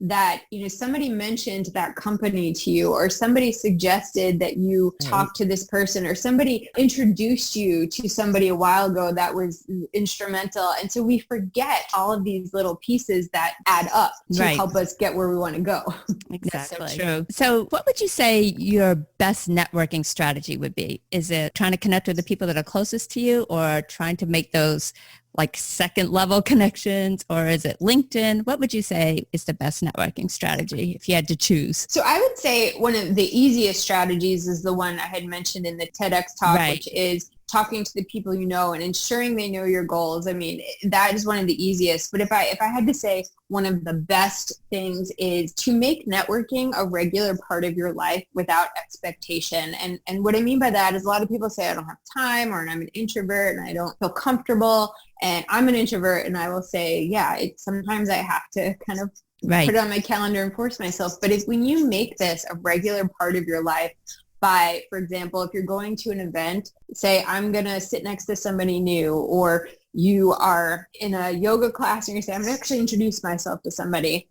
that, somebody mentioned that company to you, or somebody suggested that you talk to this person, or somebody introduced you to somebody a while ago that was instrumental. And so we forget all of these little pieces that add up to help us get where we want to go. Exactly. That's so true. So what would you say your best networking strategy would be? Is it trying to connect with the people that are closest to you, or trying to make those like second level connections, or is it LinkedIn? What would you say is the best networking strategy if you had to choose? So I would say one of the easiest strategies is the one I had mentioned in the TEDx talk, which is talking to the people you know and ensuring they know your goals. I mean, that is one of the easiest. But if I had to say one of the best things is to make networking a regular part of your life without expectation. And what I mean by that is a lot of people say, I don't have time, or I'm an introvert and I don't feel comfortable. And I'm an introvert, and I will say, sometimes I have to kind of put it on my calendar and force myself. But when you make this a regular part of your life, by, for example, if you're going to an event, say, I'm going to sit next to somebody new, or you are in a yoga class and you say, I'm going to actually introduce myself to somebody.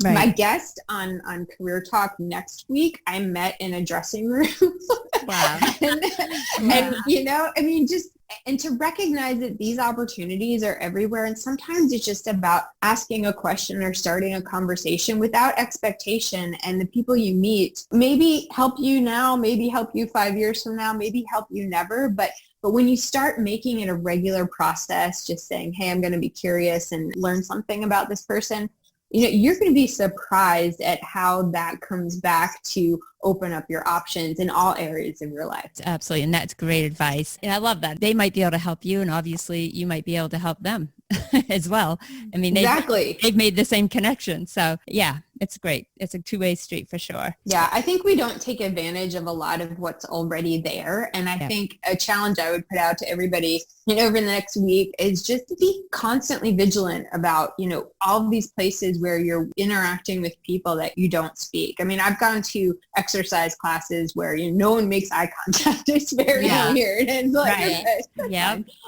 Right. My guest on Career Talk next week, I met in a dressing room. Wow. And to recognize that these opportunities are everywhere. And sometimes it's just about asking a question or starting a conversation without expectation. And the people you meet maybe help you now, maybe help you 5 years from now, maybe help you never. But when you start making it a regular process, just saying, hey, I'm going to be curious and learn something about this person, you're going to be surprised at how that comes back to open up your options in all areas of your life. Absolutely. And that's great advice. And I love that. They might be able to help you, and obviously you might be able to help them as well. I mean, they've made the same connection. So yeah, it's great. It's a two-way street for sure. Yeah, I think we don't take advantage of a lot of what's already there. And I think a challenge I would put out to everybody over the next week is just to be constantly vigilant about, all these places where you're interacting with people that you don't speak. I mean, I've gone to exercise classes where no one makes eye contact. It's very weird. And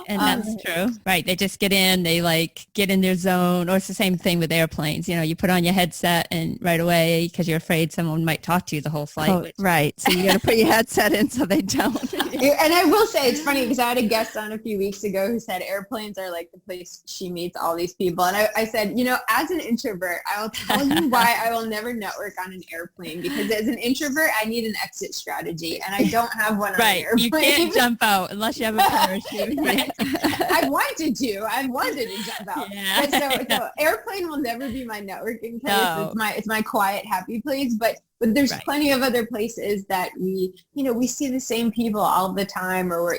And that's true. Right. They just get in, they get in their zone. Or it's the same thing with airplanes. You put on your headset and right away, because you're afraid someone might talk to you the whole flight. Oh, right. So you got to put your headset in so they don't. And I will say, it's funny because I had a guest on a few weeks ago who said airplanes are like the place she meets all these people. And I said, as an introvert, I will tell you why I will never network on an airplane, because as an introvert, I need an exit strategy, and I don't have one on an airplane. You can't jump out unless you have a parachute. Right? I wanted to jump out. Yeah. But so airplane will never be my networking place. No. It's my quiet, happy place. But there's plenty of other places that we see the same people all the time, or we're,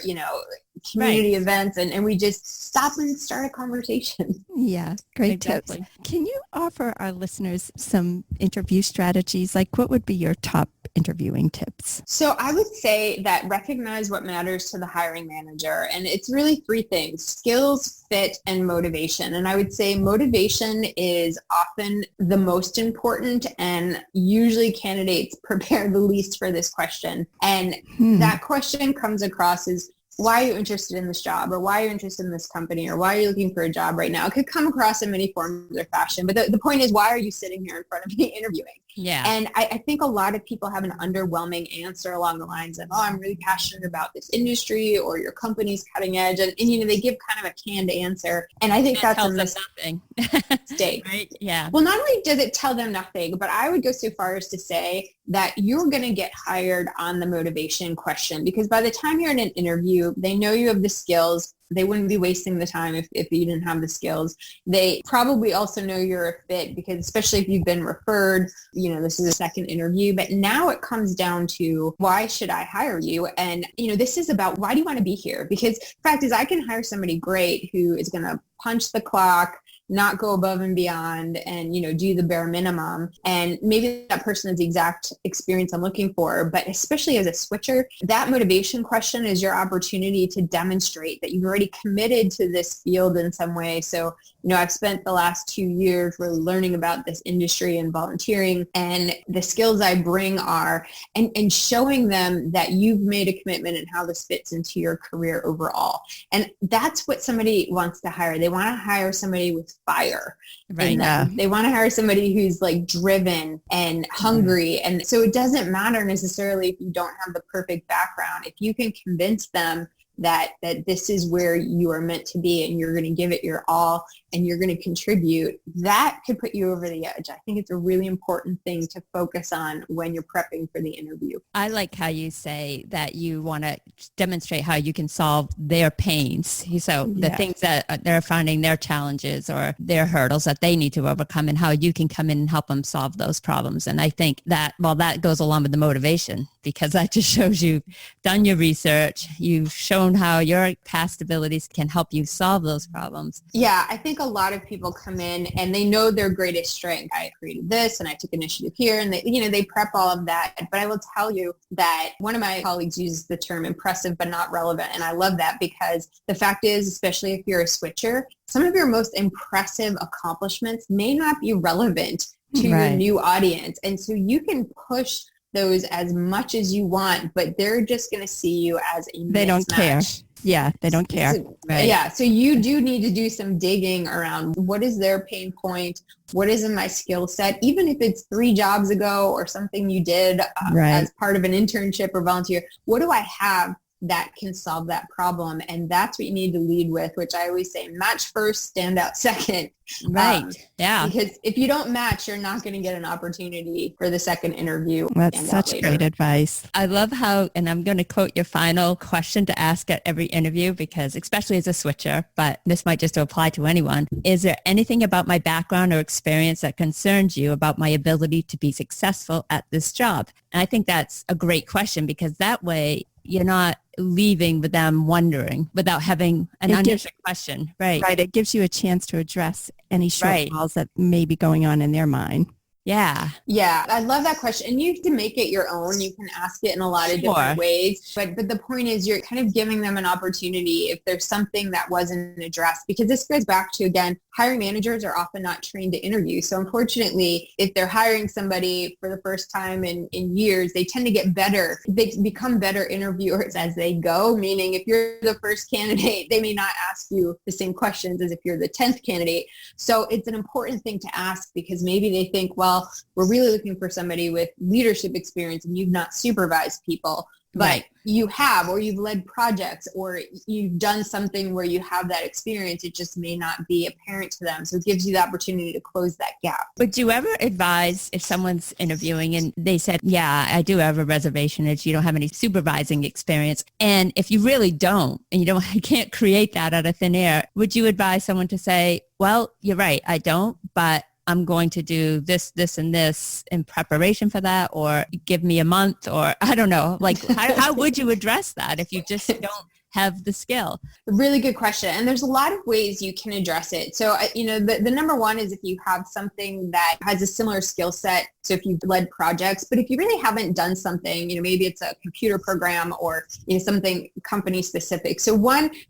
community events, and we just stop and start a conversation. Yeah, great tips. Can you offer our listeners some interview strategies? Like, what would be your top interviewing tips? So I would say that recognize what matters to the hiring manager. And it's really three things: skills, fit, and motivation. And I would say motivation is often the most important, and usually candidates prepare the least for this question. And that question comes across as, why are you interested in this job, or why are you interested in this company, or why are you looking for a job right now? It could come across in many forms or fashion, but the point is, why are you sitting here in front of me interviewing? Yeah. And I think a lot of people have an underwhelming answer along the lines of, I'm really passionate about this industry, or your company's cutting edge. And they give kind of a canned answer. And I think that's a mistake. Right? Yeah. Well, not only does it tell them nothing, but I would go so far as to say that you're going to get hired on the motivation question, because by the time you're in an interview, they know you have the skills. They wouldn't be wasting the time if you didn't have the skills. They probably also know you're a fit, because especially if you've been referred, this is a second interview. But now it comes down to, why should I hire you? And, this is about, why do you want to be here? Because the fact is, I can hire somebody great who is going to punch the clock, not go above and beyond, and, do the bare minimum. And maybe that person has the exact experience I'm looking for. But especially as a switcher, that motivation question is your opportunity to demonstrate that you've already committed to this field in some way. So I've spent the last 2 years really learning about this industry and volunteering, and the skills I bring are, and showing them that you've made a commitment and how this fits into your career overall. And that's what somebody wants to hire. They want to hire somebody with fire. Right. They want to hire somebody who's like driven and hungry. And so it doesn't matter necessarily if you don't have the perfect background. If you can convince them that this is where you are meant to be and you're going to give it your all and you're going to contribute, that could put you over the edge. I think it's a really important thing to focus on when you're prepping for the interview. I like how you say that you want to demonstrate how you can solve their pains. So the things that they're finding, their challenges or their hurdles that they need to overcome, and how you can come in and help them solve those problems. And I think that, well, that goes along with the motivation, because that just shows you've done your research, you've shown how your past abilities can help you solve those problems. Yeah, I think a lot of people come in and they know their greatest strength. I created this and I took initiative here, and they prep all of that. But I will tell you that one of my colleagues uses the term impressive but not relevant. And I love that, because the fact is, especially if you're a switcher, some of your most impressive accomplishments may not be relevant to your new audience. And so you can push those as much as you want, but they're just going to see you as a mismatch. They don't care. Yeah, they don't care. Right. Yeah, so you do need to do some digging around what is their pain point, what is in my skill set, even if it's 3 jobs ago or something you did as part of an internship or volunteer. What do I have that can solve that problem? And that's what you need to lead with, which I always say, match first, stand out second. Right. Because if you don't match, you're not going to get an opportunity for the second interview. That's such great advice. I love how, and I'm going to quote your final question to ask at every interview, because especially as a switcher, but this might just apply to anyone. Is there anything about my background or experience that concerns you about my ability to be successful at this job? And I think that's a great question, because that way you're not leaving with them wondering without having an unanswered question. Right. It gives you a chance to address any shortfalls that may be going on in their mind. Yeah. Yeah. I love that question. And you have to make it your own. You can ask it in a lot of different ways. But the point is, you're kind of giving them an opportunity if there's something that wasn't addressed, because this goes back to, again, hiring managers are often not trained to interview. So unfortunately, if they're hiring somebody for the first time in years, they tend to get better. They become better interviewers as they go, meaning if you're the first candidate, they may not ask you the same questions as if you're the 10th candidate. So it's an important thing to ask, because maybe they think, well, we're really looking for somebody with leadership experience and you've not supervised people, but you have, or you've led projects, or you've done something where you have that experience. It just may not be apparent to them. So it gives you the opportunity to close that gap. Would you ever advise, if someone's interviewing and they said, yeah, I do have a reservation if you don't have any supervising experience, and if you really don't, and you can't create that out of thin air, would you advise someone to say, well, you're right, I don't, but I'm going to do this, this, and this in preparation for that, or give me a month, or I don't know. Like, how would you address that if you just don't have the skill? Really good question. And there's a lot of ways you can address it. So, the number one is if you have something that has a similar skill set. So if you've led projects, but if you really haven't done something, maybe it's a computer program or something company specific. So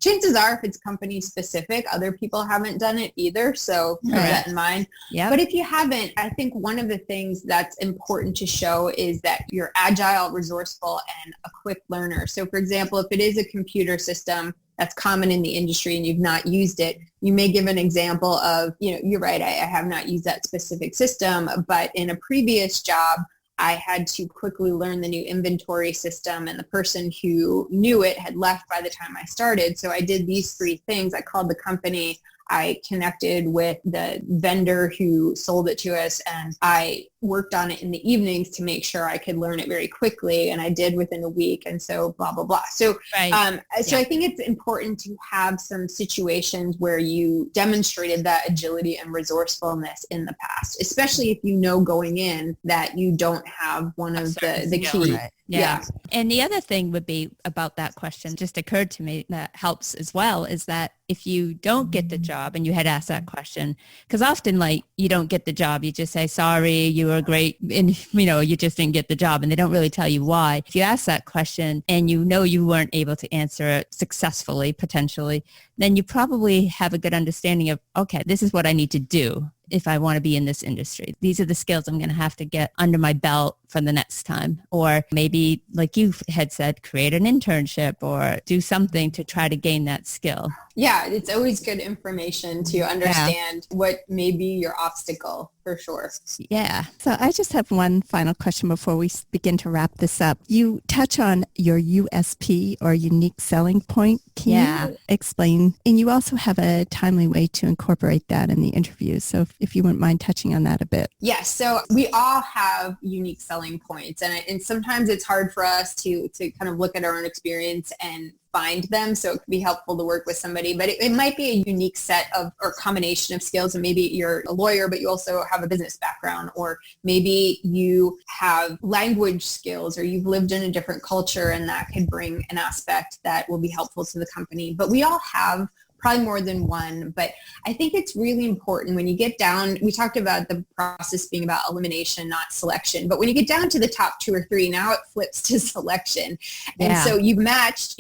chances are, if it's company specific, other people haven't done it either. So keep that in mind. But if you haven't, I think one of the things that's important to show is that you're agile, resourceful, and a quick learner. So for example, if it is a computer system that's common in the industry and you've not used it, you may give an example of, you're right, I have not used that specific system, but in a previous job, I had to quickly learn the new inventory system, and the person who knew it had left by the time I started. So I did these 3 things. I called the company, I connected with the vendor who sold it to us, and I worked on it in the evenings to make sure I could learn it very quickly, and I did within a week, and so blah, blah, blah. So, I think it's important to have some situations where you demonstrated that agility and resourcefulness in the past, especially if you know going in that you don't have one of the key. Yeah. And the other thing would be about that question, just occurred to me that helps as well, is that if you don't get the job and you had asked that question, because often like you don't get the job, you just say, sorry, you were great. And you just didn't get the job and they don't really tell you why. If you ask that question and you weren't able to answer it successfully, potentially, then you probably have a good understanding of, okay, this is what I need to do if I want to be in this industry. These are the skills I'm going to have to get under my belt for the next time. Or maybe, like you had said, create an internship or do something to try to gain that skill. Yeah, it's always good information to understand what may be your obstacle, for sure. Yeah. So I just have one final question before we begin to wrap this up. You touch on your USP or unique selling point. Can you explain? And you also have a timely way to incorporate that in the interview. So if you wouldn't mind touching on that a bit. Yes. So we all have unique selling points. And sometimes it's hard for us to kind of look at our own experience and find them. So it could be helpful to work with somebody, but it might be a unique set of or combination of skills. And maybe you're a lawyer, but you also have a business background, or maybe you have language skills, or you've lived in a different culture, and that could bring an aspect that will be helpful to the company. But we all have probably more than one. But I think it's really important when you get down, we talked about the process being about elimination, not selection. But when you get down to the top 2 or 3, now it flips to selection. And so you've matched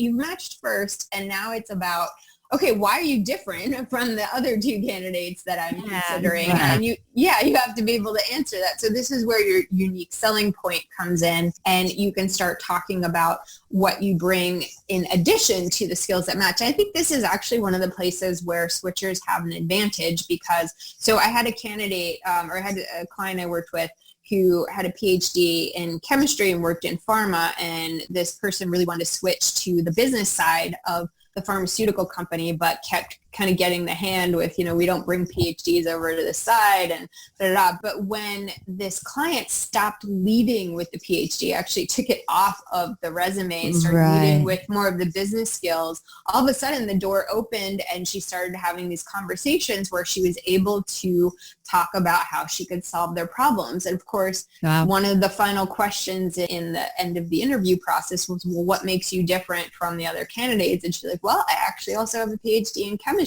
first, and now it's about, okay, why are you different from the other 2 candidates that I'm considering? Yeah. And you have to be able to answer that. So this is where your unique selling point comes in, and you can start talking about what you bring in addition to the skills that match. I think this is actually one of the places where switchers have an advantage, because, so I had a candidate, or I had a client I worked with who had a PhD in chemistry and worked in pharma, and this person really wanted to switch to the business side of the pharmaceutical company, but kept kind of getting the hand with, we don't bring PhDs over to the side and da-da-da. But when this client stopped leading with the PhD, actually took it off of the resume and started leading with more of the business skills, all of a sudden the door opened and she started having these conversations where she was able to talk about how she could solve their problems. And of course, one of the final questions in the end of the interview process was, well, what makes you different from the other candidates? And she's like, well, I actually also have a PhD in chemistry,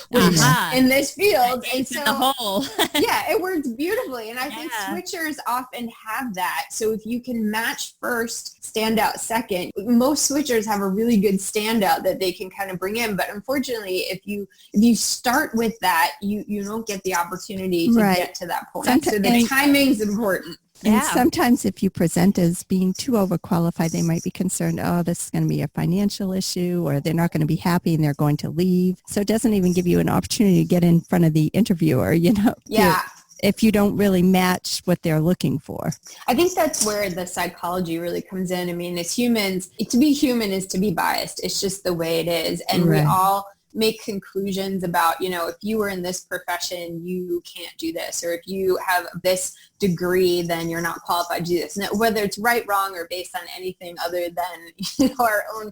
which in this field. And so the whole. it works beautifully. And I think switchers often have that. So if you can match first, stand out second, most switchers have a really good standout that they can kind of bring in. But unfortunately, if you start with that, you don't get the opportunity to get to that point. So the timing's important. And sometimes if you present as being too overqualified, they might be concerned, oh, this is going to be a financial issue, or they're not going to be happy and they're going to leave. So it doesn't even give you an opportunity to get in front of the interviewer, if you don't really match what they're looking for. I think that's where the psychology really comes in. I mean, as humans, to be human is to be biased. It's just the way it is. And we all make conclusions about, if you were in this profession, you can't do this, or if you have this degree, then you're not qualified to do this. Now, whether it's right, wrong, or based on anything other than our own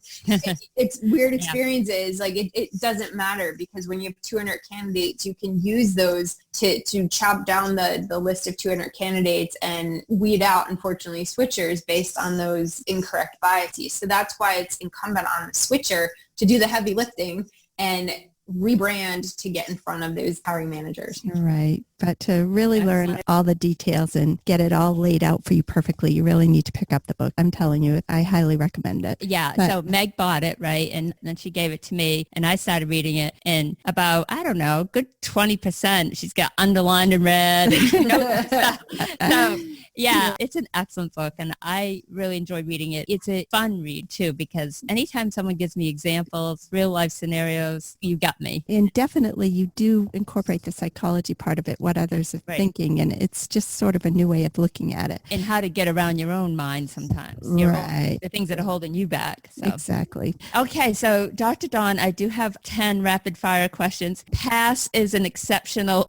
it's weird experiences, like it doesn't matter, because when you have 200 candidates, you can use those to chop down the list of 200 candidates and weed out, unfortunately, switchers based on those incorrect biases. So that's why it's incumbent on a switcher to do the heavy lifting and rebrand to get in front of those hiring managers. Right. But to really learn all the details and get it all laid out for you perfectly, you really need to pick up the book. I'm telling you, I highly recommend it. Yeah. So Meg bought it, right? And then she gave it to me and I started reading it, and about, I don't know, good 20%, she's got underlined in red. So yeah, it's an excellent book and I really enjoyed reading it. It's a fun read too, because anytime someone gives me examples, real life scenarios, you got me. And definitely you do incorporate the psychology part of it, what others are thinking, and it's just sort of a new way of looking at it. And how to get around your own mind sometimes. The things that are holding you back. So. Exactly. Okay, so Dr. Dawn, I do have 10 rapid fire questions. Pass is an acceptable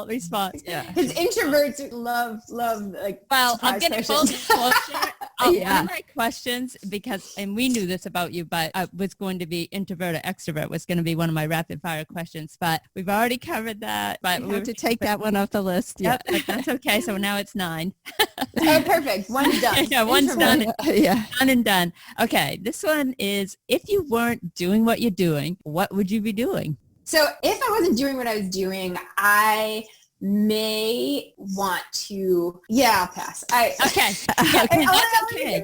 response. Yeah. Because introverts love love like Well, I'm surprise going to full questions. disclosure. One of my questions, because, and we knew this about you, but was going to be introvert or extrovert was going to be one of my rapid fire questions, but we've already covered that. But We have to take that one off the list. Yep, but that's okay. So now it's 9. Oh, perfect. One's done. Yeah, one's done. Yeah. Done and done. Okay, this one is, if you weren't doing what you're doing, what would you be doing? So if I wasn't doing what I was doing, I may want to, I'll pass. Okay. Yeah, that's okay.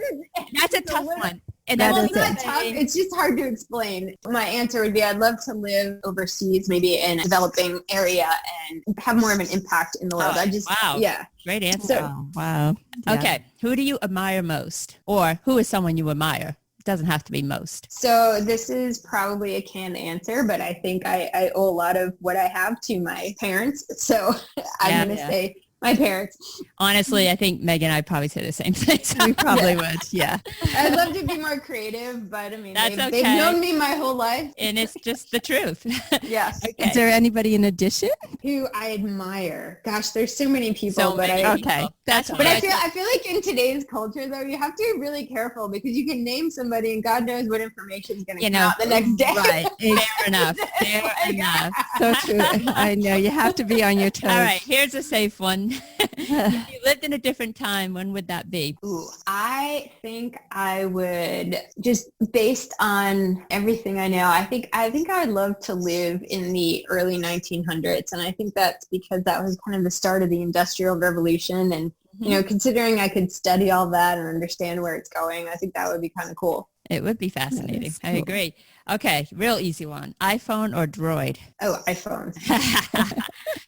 That's a tough one. And That Well, is it's not it. tough. It's just hard to explain. My answer would be I'd love to live overseas, maybe in a developing area, and have more of an impact in the world. Wow. Yeah. Great answer. So, Wow. Yeah. Okay. Who do you admire most? Or who is someone you admire? It doesn't have to be most. So this is probably a canned answer, but I think I owe a lot of what I have to my parents. So I'm going to say my parents. Honestly, I think Meg and I probably say the same thing. So We probably would. Yeah. I'd love to be more creative, but I mean, That's they've okay. known me my whole life. And it's just the truth. Yes. Okay. Is there anybody in addition? Who I admire. Gosh, there's so many people, So but many I people. Okay. That's But what I feel like in today's culture, though, you have to be really careful because you can name somebody and God knows what information is going to come out the next day. Right. Fair enough. Fair enough. So true. I know. You have to be on your toes. All right. Here's a safe one. If you lived in a different time, when would that be? Ooh, I think I would, just based on everything I know, I think I would love to live in the early 1900s. And I think that's because that was kind of the start of the Industrial Revolution. And, you know, considering I could study all that and understand where it's going, I think that would be kind of cool. It would be fascinating. Cool. I agree. Okay. Real easy one. iPhone or Droid? Oh, iPhone.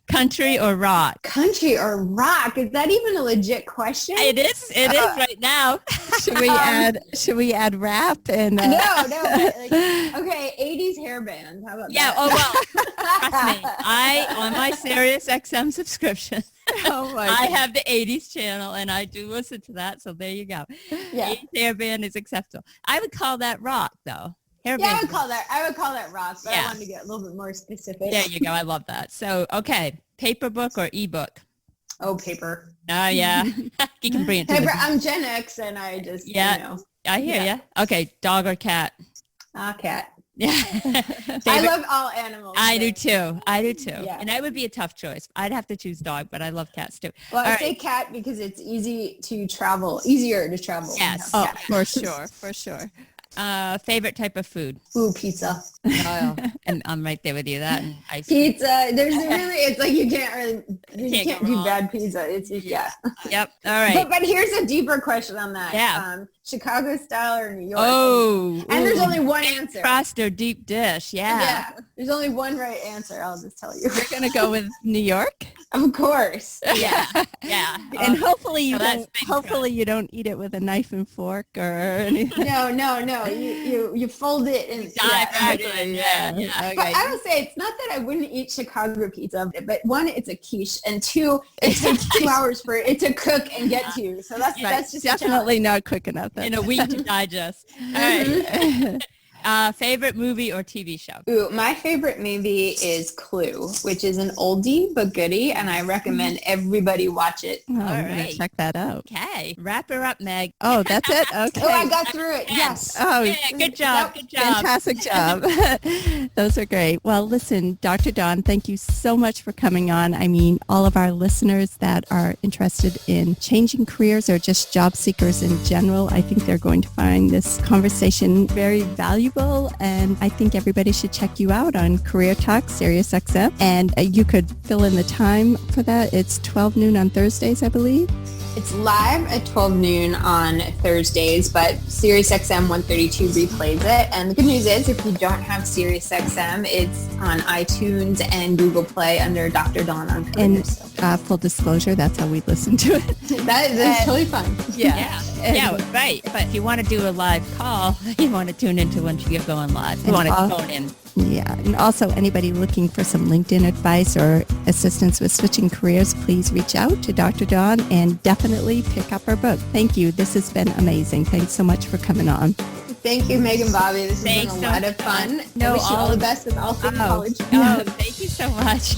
Country or rock? Country or rock? Is that even a legit question? It is. It is right now. Should we add rap and No, but okay, 80s hairband. How about Yeah. that? Oh, well, trust me. On my Sirius XM subscription, oh my I have the 80s channel and I do listen to that. So there you go. Yeah. 80s hairband is acceptable. I would call that rock though. Hairband. Yeah, I would call that rock, but Yeah. I wanted to get a little bit more specific. There you go. I love that. So, okay. Paper book or ebook? Oh, paper. Oh, yeah. You can bring it to Paper. the... I'm Gen X, and I just, I hear ya. Okay. Dog or cat? Cat. Yeah. I love all animals. I do but- too. Yeah. And that would be a tough choice. I'd have to choose dog, but I love cats too. Well, I All say right. cat because it's easier to travel. than Yes. Oh, cat. for sure. For sure. Favorite type of food? Ooh, pizza. And I'm right there with you. That and ice cream. Pizza. It's like you can't Can't go do wrong. bad pizza. It's just, yeah. Yep. All right. But here's a deeper question on that. Yeah. Chicago style or New York? Oh. And there's ooh. only one answer. Crust or deep dish. Yeah. Yeah. There's only one right answer. I'll just tell you. You're gonna go with New York, Of course. Yeah. Yeah. and hopefully you so that's don't. big Hopefully you don't eat it with a knife and fork or anything. No. You fold it and Dive right exactly. in. Yeah. Okay. But I would say it's not that I wouldn't eat Chicago pizza, but one, it's a quiche, and two, it takes 2 hours for it to cook and get to you. So that's just Definitely not quick enough. In a week to digest. All right. Favorite movie or TV show? Ooh, my favorite movie is Clue, which is an oldie but goodie, and I recommend everybody watch it. Oh, I'm gonna right. check that out. Okay. Wrap her up, Meg. Oh, that's it. Okay. Oh, I got through it. Yes. Oh, Yeah, good job. Good job. fantastic job. Those are great. Well, listen, Dr. Dawn, thank you so much for coming on. I mean, all of our listeners that are interested in changing careers or just job seekers in general, I think they're going to find this conversation very valuable. And I think everybody should check you out on Career Talk, Sirius XM. And you could fill in the time for that. It's 12 noon on Thursdays, I believe. It's live at 12 noon on Thursdays, but Sirius XM 132 replays it. And the good news is if you don't have Sirius XM, it's on iTunes and Google Play under Dr. Dawn on And Careers. So full disclosure, that's how we listen to it. that's totally fun. Yeah. Yeah, right. But if you want to do a live call, you want to tune into when you're going live. You want to phone in. Yeah. And also anybody looking for some LinkedIn advice or assistance with switching careers, please reach out to Dr. Dawn and definitely pick up her book. Thank you. This has been amazing. Thanks so much for coming on. Thank you, Meg and Bobby. This has Thanks been a so lot of fun. No, I wish you all all- the best with all things college. Oh, thank you so much.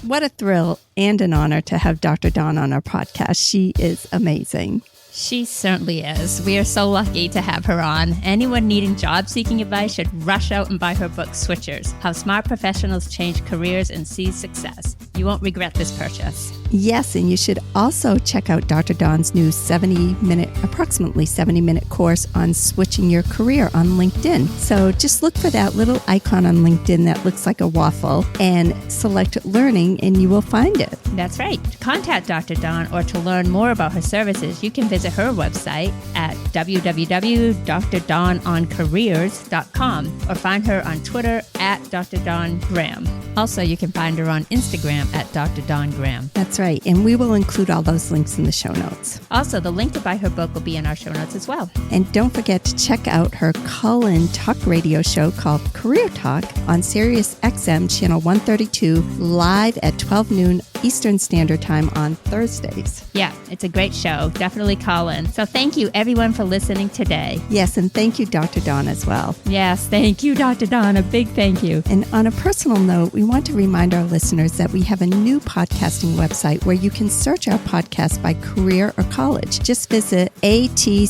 What a thrill and an honor to have Dr. Dawn on our podcast. She is amazing. She certainly is. We are so lucky to have her on. Anyone needing job-seeking advice should rush out and buy her book, Switchers, How Smart Professionals Change Careers and Seize Success. You won't regret this purchase. Yes, and you should also check out Dr. Dawn's new approximately 70-minute course on switching your career on LinkedIn. So just look for that little icon on LinkedIn that looks like a waffle and select Learning, and you will find it. That's right. To contact Dr. Dawn or to learn more about her services, you can visit her website at www.drdononcareers.com or find her on Twitter at Dr. Dawn Graham. Also, you can find her on Instagram at Dr. Dawn Graham. That's right, and we will include all those links in the show notes. Also, the link to buy her book will be in our show notes as well. And don't forget to check out her call-in talk radio show called Career Talk on Sirius XM channel 132, live at 12 noon Eastern Standard Time on Thursdays. Yeah, it's a great show. Definitely call in. So thank you, everyone, for listening today. Yes, and thank you, Dr. Dawn, as well. Yes, thank you, Dr. Dawn. A big thank you. And on a personal note, we want to remind our listeners that we have a new podcasting website where you can search our podcast by career or college. Just visit atcandc.com,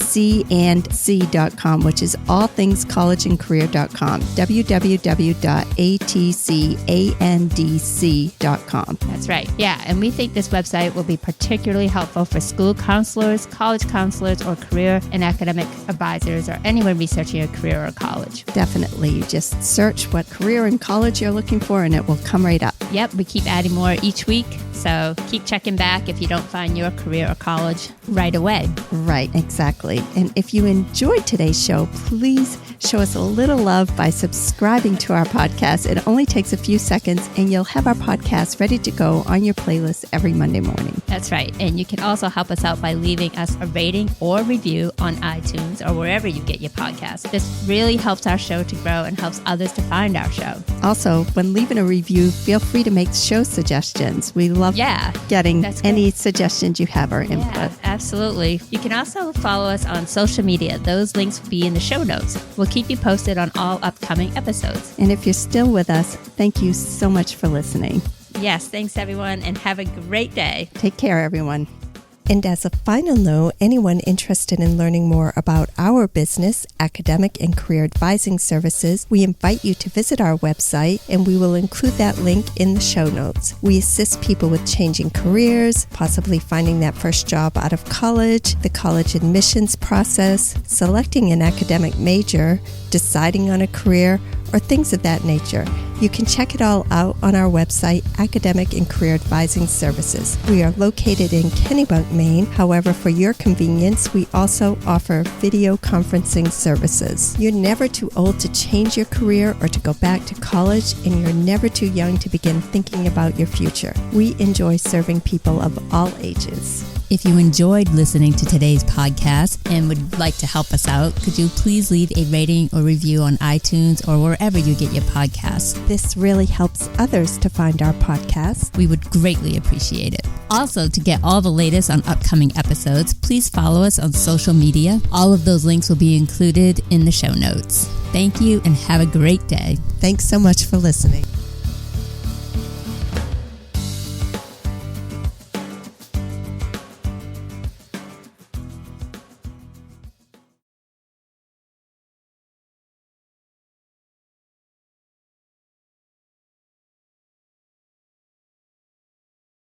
which is all things collegeandcareer.com, www.atcandc.com. That's right. Yeah, and we think this website will be particularly helpful for school counselors, college counselors, or career and academic advisors, or anyone researching a career or college. Definitely. You just search what career and college you're looking for, and it will come right up. Yep, we keep adding more each week, so keep checking back if you don't find your career or college right away. Right, exactly. And if you enjoyed today's show, please show us a little love by subscribing to our podcast. It only takes a few seconds, and you'll have our podcast ready to go on your playlist every Monday morning. That's right. And you can also help us out by leaving us a rating or review on iTunes or wherever you get your podcasts. This really helps our show to grow and helps others to find our show. Also, when leaving a review, feel free to make show suggestions. We love getting any suggestions you have or input. Yeah, absolutely. You can also follow us on social media. Those links will be in the show notes. We'll keep you posted on all upcoming episodes. And if you're still with us, thank you so much for listening. Yes, thanks everyone, and have a great day. Take care, everyone. And as a final note, anyone interested in learning more about our business, academic, and career advising services, we invite you to visit our website, and we will include that link in the show notes. We assist people with changing careers, possibly finding that first job out of college, the college admissions process, selecting an academic major, deciding on a career, or things of that nature. You can check it all out on our website, Academic and Career Advising Services. We are located in Kennebunk, Maine. However, for your convenience, we also offer video conferencing services. You're never too old to change your career or to go back to college, and you're never too young to begin thinking about your future. We enjoy serving people of all ages. If you enjoyed listening to today's podcast and would like to help us out, could you please leave a rating or review on iTunes or wherever you get your podcasts? This really helps others to find our podcast. We would greatly appreciate it. Also, to get all the latest on upcoming episodes, please follow us on social media. All of those links will be included in the show notes. Thank you and have a great day. Thanks so much for listening.